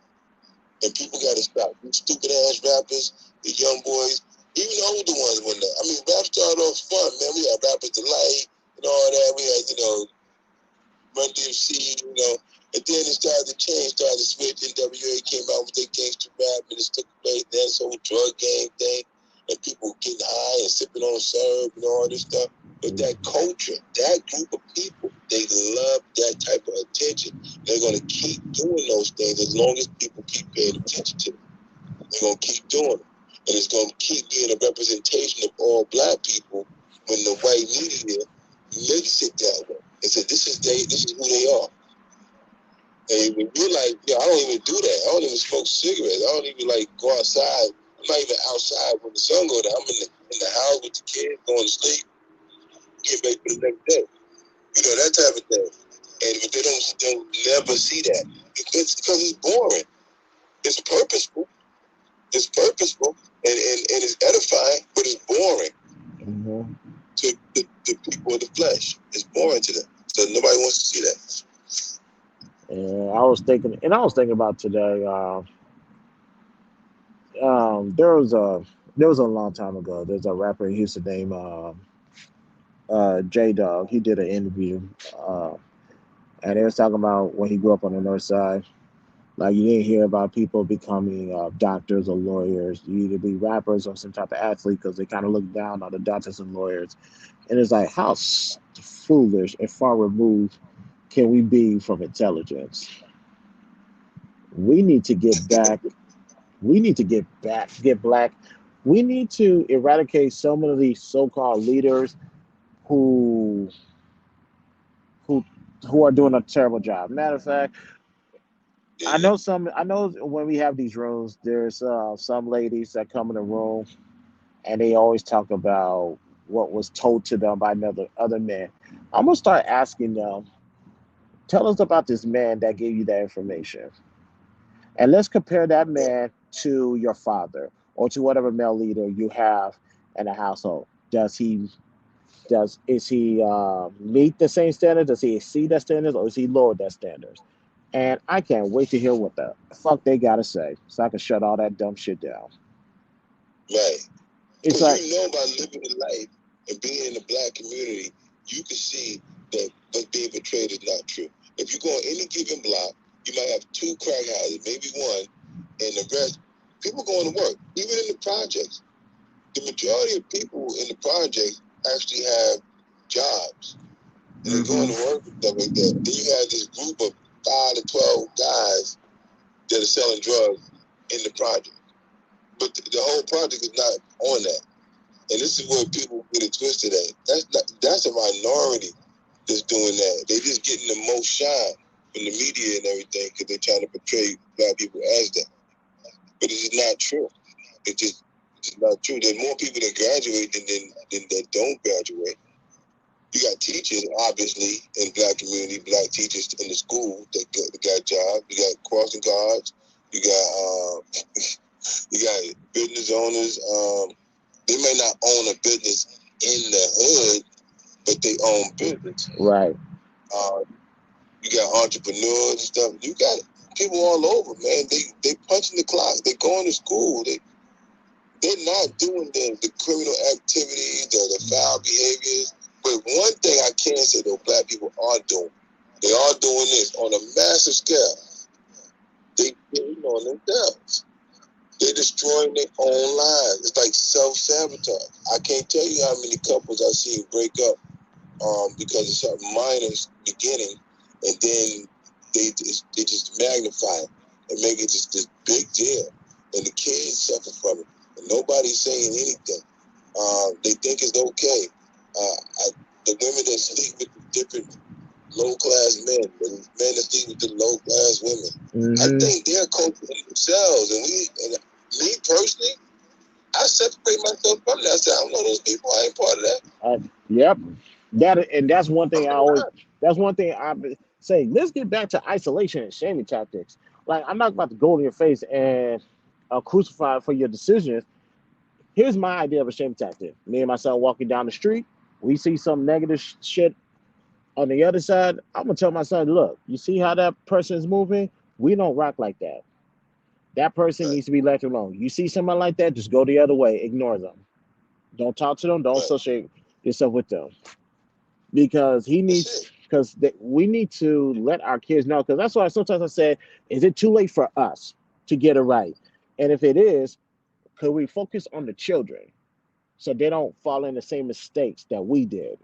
And people got to stop. These stupid ass rappers, the young boys, even the older ones. I mean, rap started off fun, man. We had Rappers Delight and all that. We had, Run DMC, and then it started to change, started to switch. NWA came out with their gangster rap, and it took place. That's the whole drug game thing, and people getting high and sipping on syrup and all this stuff. But that culture, that group of people, they love that type of attention. They're going to keep doing those things as long as people keep paying attention to them. They're going to keep doing it. And it's going to keep being a representation of all black people when the white media makes it that way. And said, this is who they are. And when you're like, I don't even do that. I don't even smoke cigarettes. I don't even go outside. I'm not even outside when the sun goes down. I'm in the house with the kids, going to sleep, get ready for the next day. That type of thing. But they don't never see that. It's because it's boring. It's purposeful. It's purposeful and it's edifying, but it's boring to the people of the flesh. It's boring to them. So nobody wants to see that. And I was thinking about today. There was a long time ago. There's a rapper in Houston named J Dog. He did an interview, and they was talking about when he grew up on the north side. Like you didn't hear about people becoming doctors or lawyers. You either be rappers or some type of athlete because they kind of look down on the doctors and lawyers. And it's like how foolish and far removed can we be from intelligence? We need to get back. We need to get black. We need to eradicate some of these so-called leaders who who who are doing a terrible job. Matter of fact, I know some. I know when we have these rooms, there's some ladies that come in the room and they always talk about what was told to them by other men. I'm gonna start asking them. Tell us about this man that gave you that information, and let's compare that man to your father or to whatever male leader you have in a household. Is he meet the same standards? Does he exceed that standards, or is he lower that standards? And I can't wait to hear what the fuck they gotta say, so I can shut all that dumb shit down. Right. It's Because like by living the life and being in the black community, you can see that what's being portrayed is not true. If you go on any given block, you might have 2 crack houses, maybe 1, and the rest, people going to work. Even in the projects, the majority of people in the projects actually have jobs. And they're going to work and stuff like that. Then you have this group of 5 to 12 guys that are selling drugs in the project. But the whole project is not on that. And this is where people get it twisted at. That's a minority that's doing that. They just getting the most shine from the media and everything because they're trying to portray black people as that. But it's just not true. It's just not true. There's more people that graduate than that don't graduate. You got teachers, obviously, in the black community, black teachers in the school that got jobs. You got crossing guards. You got business owners. They may not own a business in the hood, but they own business. right. You got entrepreneurs and stuff. You got people all over, man. They punching the clock. They going to school. They're not doing the criminal activities, the foul behaviors. But one thing I can say, though, black people are doing. They are doing this on a massive scale. They're on themselves. They're destroying their own lives. It's like self-sabotage. I can't tell you how many couples I've seen break up because of something minor beginning, and then they just magnify it and make it just this big deal. And the kids suffer from it. And nobody's saying anything. They think it's okay. The women that sleep with the different low-class men, the men that sleep with the low-class women, I think they're culpable themselves. And me personally, I separate myself from that. I say, I don't know those people. I ain't part of that. Yep. That's one I'm thing I being always. honest. That's one thing I say. Let's get back to isolation and shaming tactics. Like I'm not about to go in your face and crucify for your decisions. Here's my idea of a shame tactic. Me and my son walking down the street. We see some negative shit on the other side. I'm gonna tell my son, look, you see how that person is moving? We don't rock like that. That person Right, needs to be left alone. You see someone like that, just go the other way. Ignore them. Don't talk to them. Don't right. associate yourself with them because he That's needs it. because we need to let our kids know because that's why sometimes I said, is it too late for us to get it right? And if it is, could we focus on the children so they don't fall in the same mistakes that we did?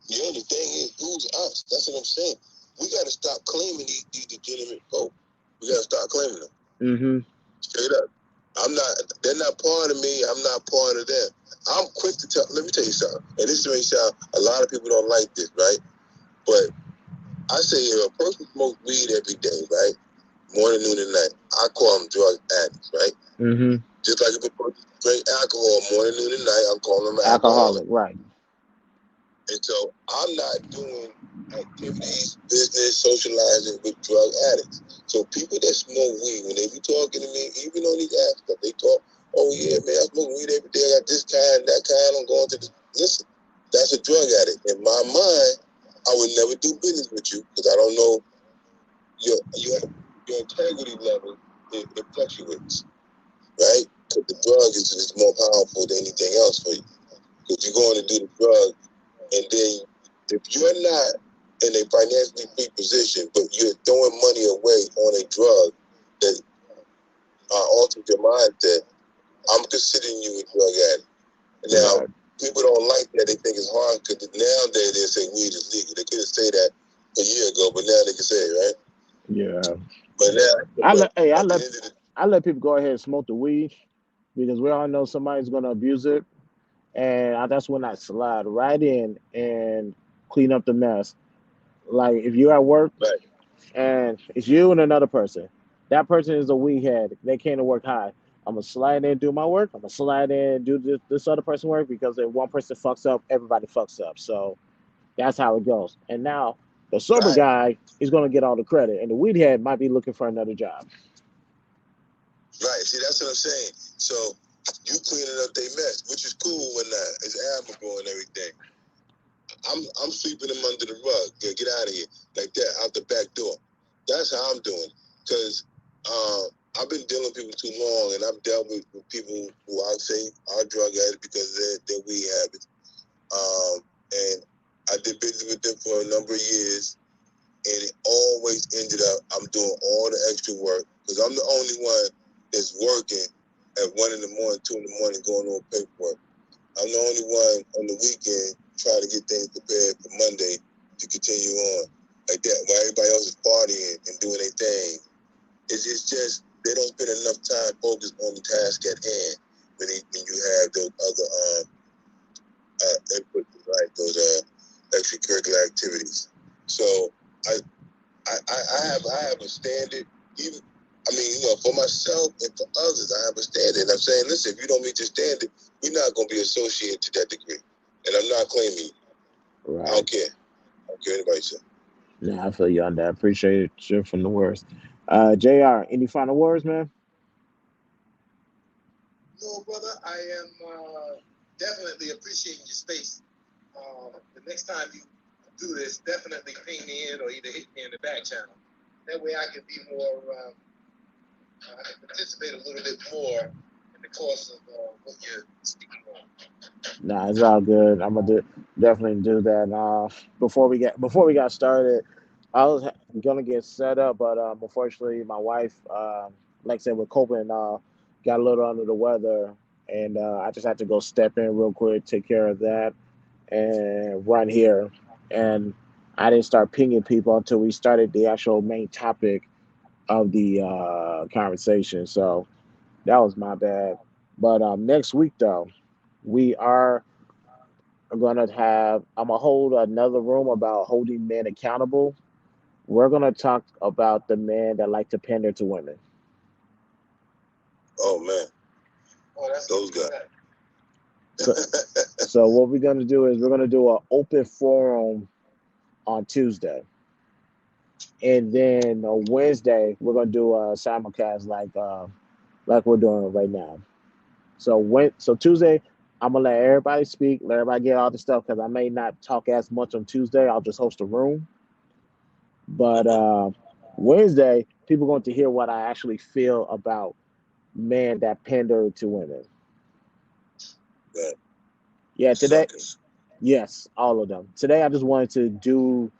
Yeah, the thing is, who's us? That's what I'm saying. We got to stop claiming these degenerate folk. We got to stop claiming them. Mm-hmm. Straight up. I'm not. They're not part of me. I'm not part of them. I'm quick to tell. Let me tell you something. And this may sound. A lot of people don't like this, right? But I say if a person smokes weed every day, right, morning, noon, and night, I call them drug addicts, right? Mm-hmm. Just like if a person drink alcohol morning, noon, and night, I'm calling them an alcoholic. Alcoholic, right? And so I'm not doing activities, business, socializing with drug addicts. So people that smoke weed, when they be talking to me, even on these apps, stuff, they talk, oh yeah, man, I smoke weed every day. I got this kind, that kind. I'm going to this. Listen, that's a drug addict. In my mind, I would never do business with you because I don't know your integrity level. It fluctuates, right? Because the drug is more powerful than anything else for you. Because you're going to do the drug and then if you're not in a financially free position, but you're throwing money away on a drug that alters your mindset, I'm considering you a drug addict. Now, Right. people don't like that. They think it's hard because nowadays they say weed is legal. They couldn't say that a year ago, but now they can say it, right? Yeah. But now, I but let hey, at the end of the I let people go ahead and smoke the weed because we all know somebody's gonna abuse it, and that's when I slide right in and clean up the mess. Like if you're at work right, and it's you and another person, that person is a weed head. They came to work high. I'm gonna slide in and do my work. I'm gonna slide in and do this other person work because if one person fucks up, everybody fucks up. So that's how it goes. And now the sober right, guy is gonna get all the credit, and the weed head might be looking for another job. right. See, that's what I'm saying. So you cleaning up their mess, which is cool when it's admirable and everything. I'm sweeping them under the rug. Yeah, get out of here. Like that, out the back door. That's how I'm doing. Because I've been dealing with people too long, and I've dealt with people who I say are drug addicts because of their weed habits. And I did business with them for a number of years, and it always ended up I'm doing all the extra work because I'm the only one that's working at 1 in the morning, 2 in the morning, going on paperwork. I'm the only one on the weekend trying to get things prepared for Monday to continue on like that. While everybody else is partying and doing their thing, it's just they don't spend enough time focused on the task at hand when you have those other inputs, right? Those extracurricular activities. So I I have a standard. Even I mean, for myself and for others, I have a standard. And I'm saying, listen, if you don't meet your standard, we're not going to be associated to that degree. And I'm not claiming you. I Right. don't care. I don't care what anybody says. Yeah, I feel you on that. Appreciate you from the words. Jr. Any final words, man? No, brother, I am definitely appreciating your space. The next time you do this, definitely ping me in or either hit me in the back channel. That way I can be more, I can participate a little bit more in the course of what you're speaking on. Nah, it's all good. I'm gonna definitely do that. Before we got started, I was gonna get set up, but unfortunately, my wife, like I said, with COVID, got a little under the weather, and I just had to go step in real quick, take care of that, and run here. And I didn't start pinging people until we started the actual main topic of the conversation. So that was my bad. But next week, though, we are gonna have. I'm gonna hold another room about holding men accountable. We're gonna talk about the men that like to pander to women. Oh man, oh that's those guys. So, so what we're gonna do is we're gonna do an open forum on Tuesday, and then on Wednesday we're gonna do a simulcast like we're doing right now. So Tuesday, I'm gonna let everybody speak, let everybody get all the stuff because I may not talk as much on Tuesday. I'll just host a room, but Wednesday people going to hear what I actually feel about men that pander to women. Right. Yeah, today, Suckers. yes, all of them. Today, I just wanted to do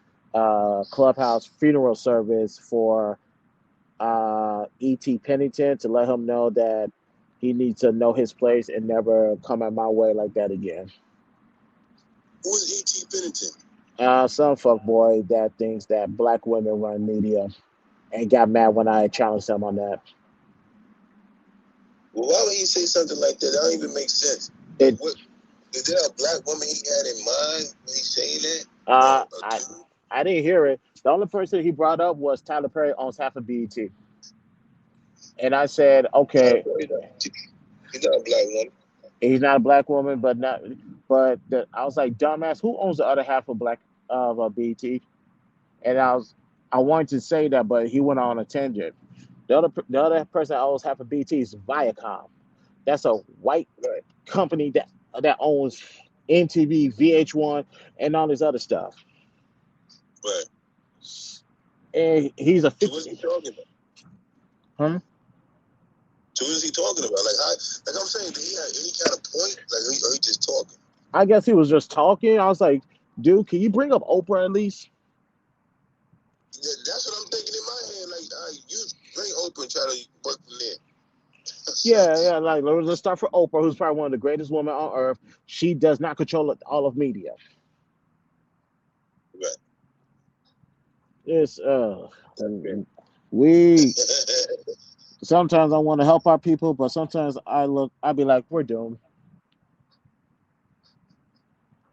Clubhouse funeral service for E.T. Pennington to let him know that he needs to know his place and never come at my way like that again. Who is E.T. Pennington? Some fuck boy that thinks that black women run media and got mad when I challenged him on that. Well, why would he say something like that? That don't even make sense. Like, It what is there a black woman he had in mind when he's saying that? uh Or a I dude? I didn't hear it. The only person he brought up was Tyler Perry owns half of BET. And I said, Tyler okay, Perry not. He's not a black woman. he's not a black woman, but not. I was like, dumbass, who owns the other half of black of BT? And I wanted to say that, but he went on a tangent. The other person that owns half of BT is Viacom. That's a white Right. company that owns MTV, VH1, and all this other stuff. Right. And he's a So what's he 50. talking about? Huh? So what is he talking about? Like I'm saying, do he have any kind of point? Like, or he just talking? I guess he was just talking. I was like, dude, can you bring up Oprah at least? That's what I'm thinking in my head. Like, you bring Oprah and try to work from there. Yeah, yeah. Like let's start for Oprah, who's probably one of the greatest women on earth. She does not control all of media. Right. It's Okay. we sometimes I want to help our people, but sometimes I be like, we're doomed.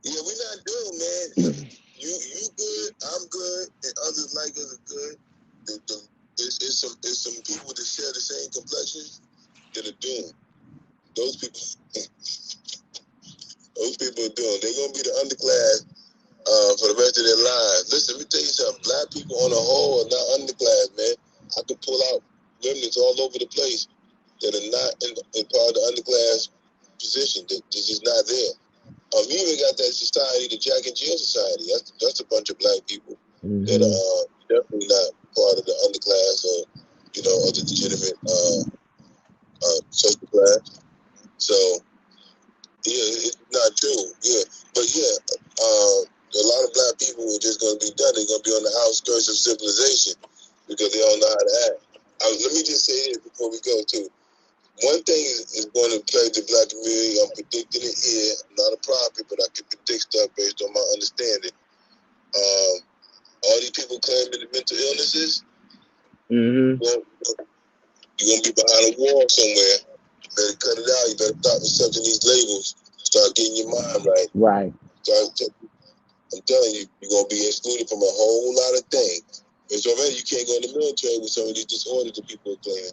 Yeah, we're not doomed, man. You good, I'm good, and others like us are good. It's some people that share the same complexion that are doomed. Those people, those people are doomed. They're gonna be the underclass for the rest of their lives. Listen, let me tell you something. Black people on the whole are not underclass, man. I could pull out remnants all over the place that are not in part of the underclass position. That is just not there. You even got that society, the Jack and Jill Society. That's a bunch of black people that Hmm. are definitely not part of the underclass or of the legitimate social class. So yeah, it's not true. Yeah, but yeah, a lot of black people are just gonna be done. They're gonna be on the outskirts of civilization because they don't know how to act. Let me just say this before we go too. One thing is going to plague the black community. I'm predicting it here. I'm not a prophet, but I can predict stuff based on my understanding. Um, all these people claiming the mental illnesses, Hmm. you're going to be behind a wall somewhere. You better cut it out. You better stop accepting these labels. Start getting your mind right. Right. I'm telling you, you're going to be excluded from a whole lot of things. It's already, you can't go in the military with some of these disorders that people are claiming.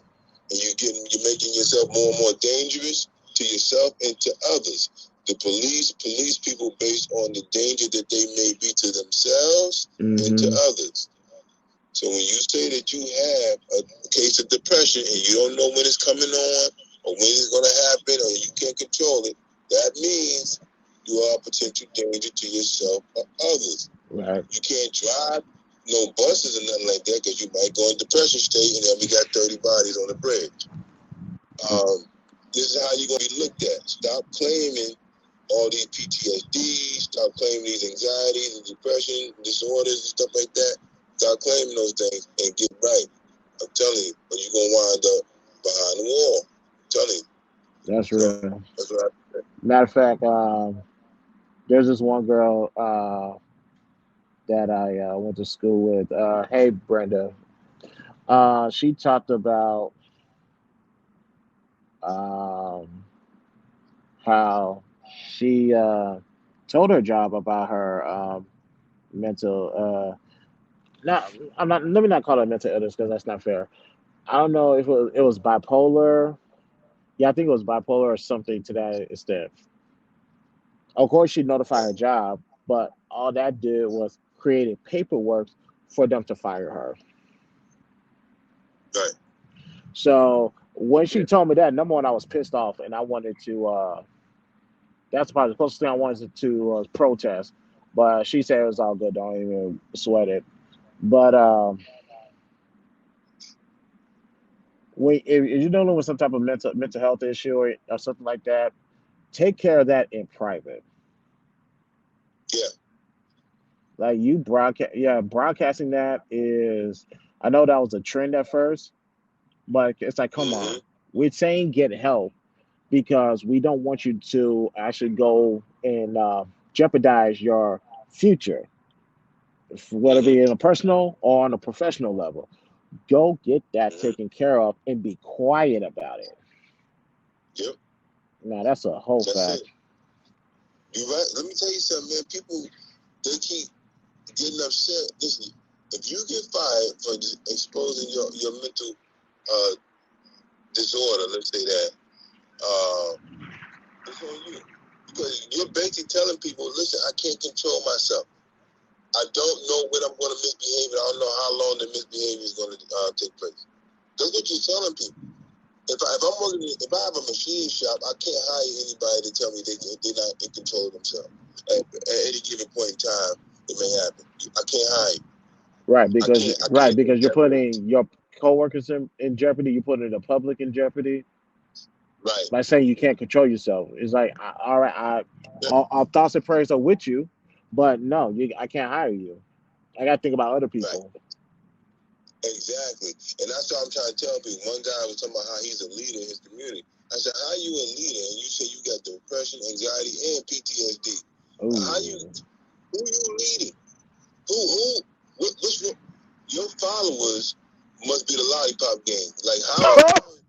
And you're making yourself more and more dangerous to yourself and to others. The police people based on the danger that they may be to themselves and to Hmm. others. So when you say that you have a case of depression and you don't know when it's coming on or when it's going to happen or you can't control it, that means you are a potential danger to yourself or others. Right. You can't drive no buses or nothing like that because you might go in depression state and then we got 30 bodies on the bridge. Um, this is how you're going to be looked at. Stop claiming all these PTSDs, stop claiming these anxieties and depression disorders and stuff like that. Stop claiming those things and get right. I'm telling you, or you're going to wind up behind the wall. I'm telling you. That's So real. that's what I say. Matter of fact, there's this one girl that I went to school with. Hey, Brenda. She talked about um, how she told her job about her mental. Not, I'm not. Let me not call it mental illness because that's not fair. I don't know if it was bipolar. Yeah, I think it was bipolar or something to that extent. Of course, she notified her job, but all that did was created paperwork for them to fire her. Right. So when she told me that, number one, I was pissed off, and I wanted to. That's probably the closest thing I wanted to protest. But she said it was all good. Don't even sweat it. But when if you're dealing with some type of mental health issue or something like that, take care of that in private. Yeah. Like you broadcast, yeah, broadcasting that is. I know that was a trend at first, but it's like, come Mm-hmm. on, we're saying get help because we don't want you to actually go and jeopardize your future, whether it Mm-hmm. be in a personal or on a professional level. Go get that Mm-hmm. taken care of and be quiet about it. Yep. Now that's a whole That's it. fact. You right. Let me tell you something, man. People, they keep getting upset. Listen, if you get fired for exposing your mental uh, disorder, let's say that, uh, it's on you. Because you're basically telling people, listen, I can't control myself. I don't know when I'm going to misbehave, and I don't know how long the misbehavior is going to take place. That's what you're telling people. If I have a machine shop, I can't hire anybody to tell me they're not in control of themselves. At any given point in time, it may happen. I can't hire you. I Right can't because make you're that risk. putting your coworkers in jeopardy. You're putting the public in jeopardy Right. by saying you can't control yourself. It's like, all right, Yeah. our thoughts and prayers are with you, but no, I can't hire you. I got to think about other Right. people. Exactly. And that's what I'm trying to tell people. One guy was talking about how he's a leader in his community. I said, how you a leader and you say you got depression, anxiety, and PTSD? How you Ooh. who you leading? What's your followers must be the lollipop gang. Like how are you going?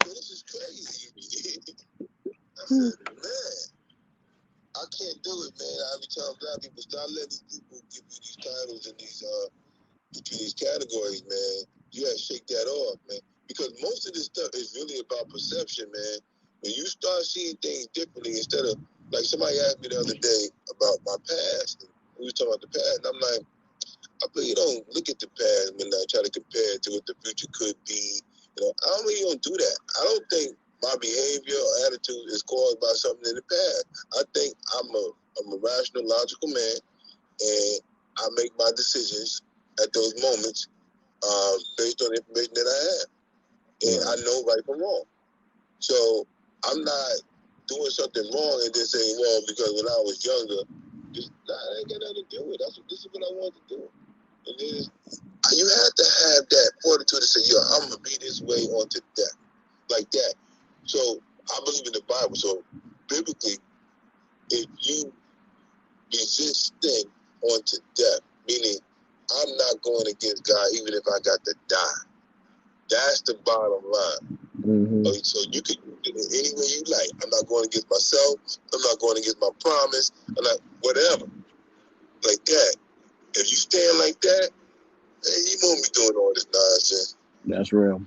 This is crazy. I said, man, I can't do it, man. I be telling black people, stop letting these people give you these titles and these categories, man. You gotta shake that off, man. Because most of this stuff is really about perception, man. When you start seeing things differently, instead of like somebody asked me the other day about my past. We was talking about the past, and I'm like, I really don't look at the past when I try to compare it to what the future could be. I don't really don't do that. I don't think my behavior or attitude is caused by something in the past. I think I'm a rational, logical man, and I make my decisions at those moments based on the information that I have, and I Right. know right from wrong. So I'm not doing something wrong and then saying, well, because when I was younger, that ain't got nothing to do with it. This is what I want to do. And then you have to have that fortitude to say, yo, I'm gonna be this way unto death, like that. So I believe in the Bible. So biblically, if you resist sin unto death, meaning I'm not going against God even if I got to die. That's the bottom line. Hmm. Okay, so you can do it any way you like. I'm not going against myself. I'm not going against my promise. I'm not whatever. Like that. If you stand like that, man, you won't be doing all this nonsense. That's real.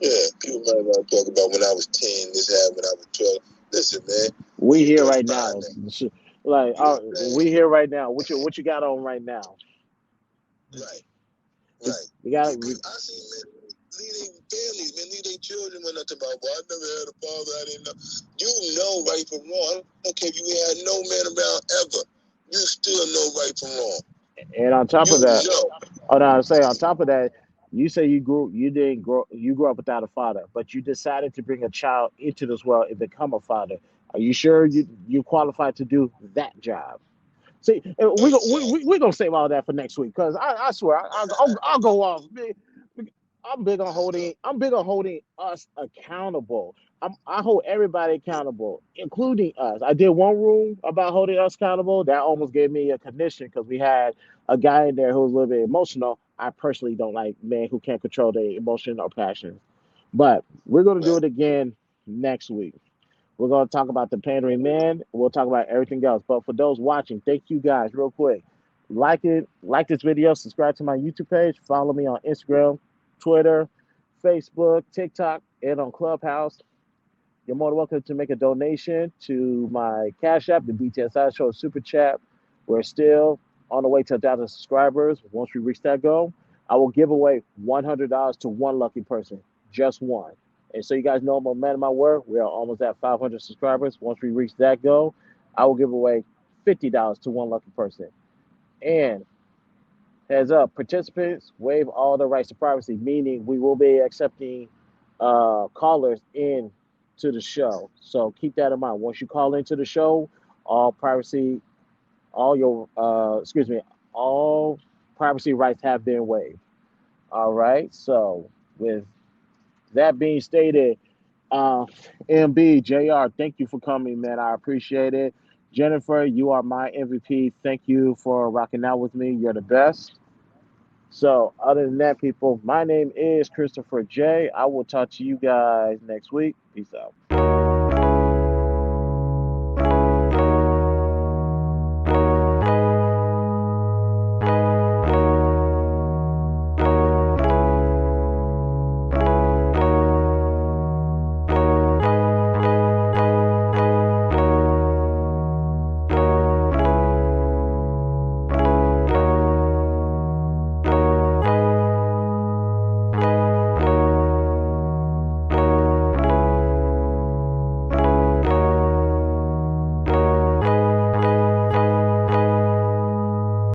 Yeah, people might want to talk about when I was 10, this happened when I was 12. Listen, man, when We you're here right 35 now. now, Like, you know what I'm saying? we here right now. What you got on right now? Right, We, right. we got I see men leading families, men leading children when I talk about, well, I never had a father, I didn't know. You know right from wrong. I don't care if you had no man around ever. You still know right from wrong. and on top You of that, know. oh no, I say on top of that, you say you didn't grow, you grew up without a father, but you decided to bring a child into this world and become a father. Are you sure you qualified to do that job? See, Exactly. we're gonna save all that for next week because I swear I'll go off. I'm big on holding us accountable. I hold everybody accountable, including us. I did one room about holding us accountable. That almost gave me a commission because we had a guy in there who was a little bit emotional. I personally don't like men who can't control their emotion or passions. But we're gonna do Right. it again next week. We're going to talk about the pandering man. We'll talk about everything else. But for those watching, thank you guys real quick. Like this video, subscribe to my YouTube page, follow me on Instagram, Twitter, Facebook, TikTok, and on Clubhouse. you're more than welcome to make a donation to my Cash App, the B.TS Show Super Chat. We're still on the way to 1,000 subscribers. Once we reach that goal, I will give away $100 to one lucky person, just one. And so you guys know I'm a man of my word. We are almost at 500 subscribers. Once we reach that goal, I will give away $50 to one lucky person. And heads up, participants waive all the rights to privacy, meaning we will be accepting callers in to the show. So keep that in mind. Once you call into the show, all privacy, all your, excuse me, all privacy rights have been waived. All right. So with that being stated, uh, MB, JR, thank you for coming, man. I appreciate it. Jennifer, you are my MVP. Thank you for rocking out with me. You're the best. So, other than that, people, my name is Christopher J. I will talk to you guys next week. Peace out.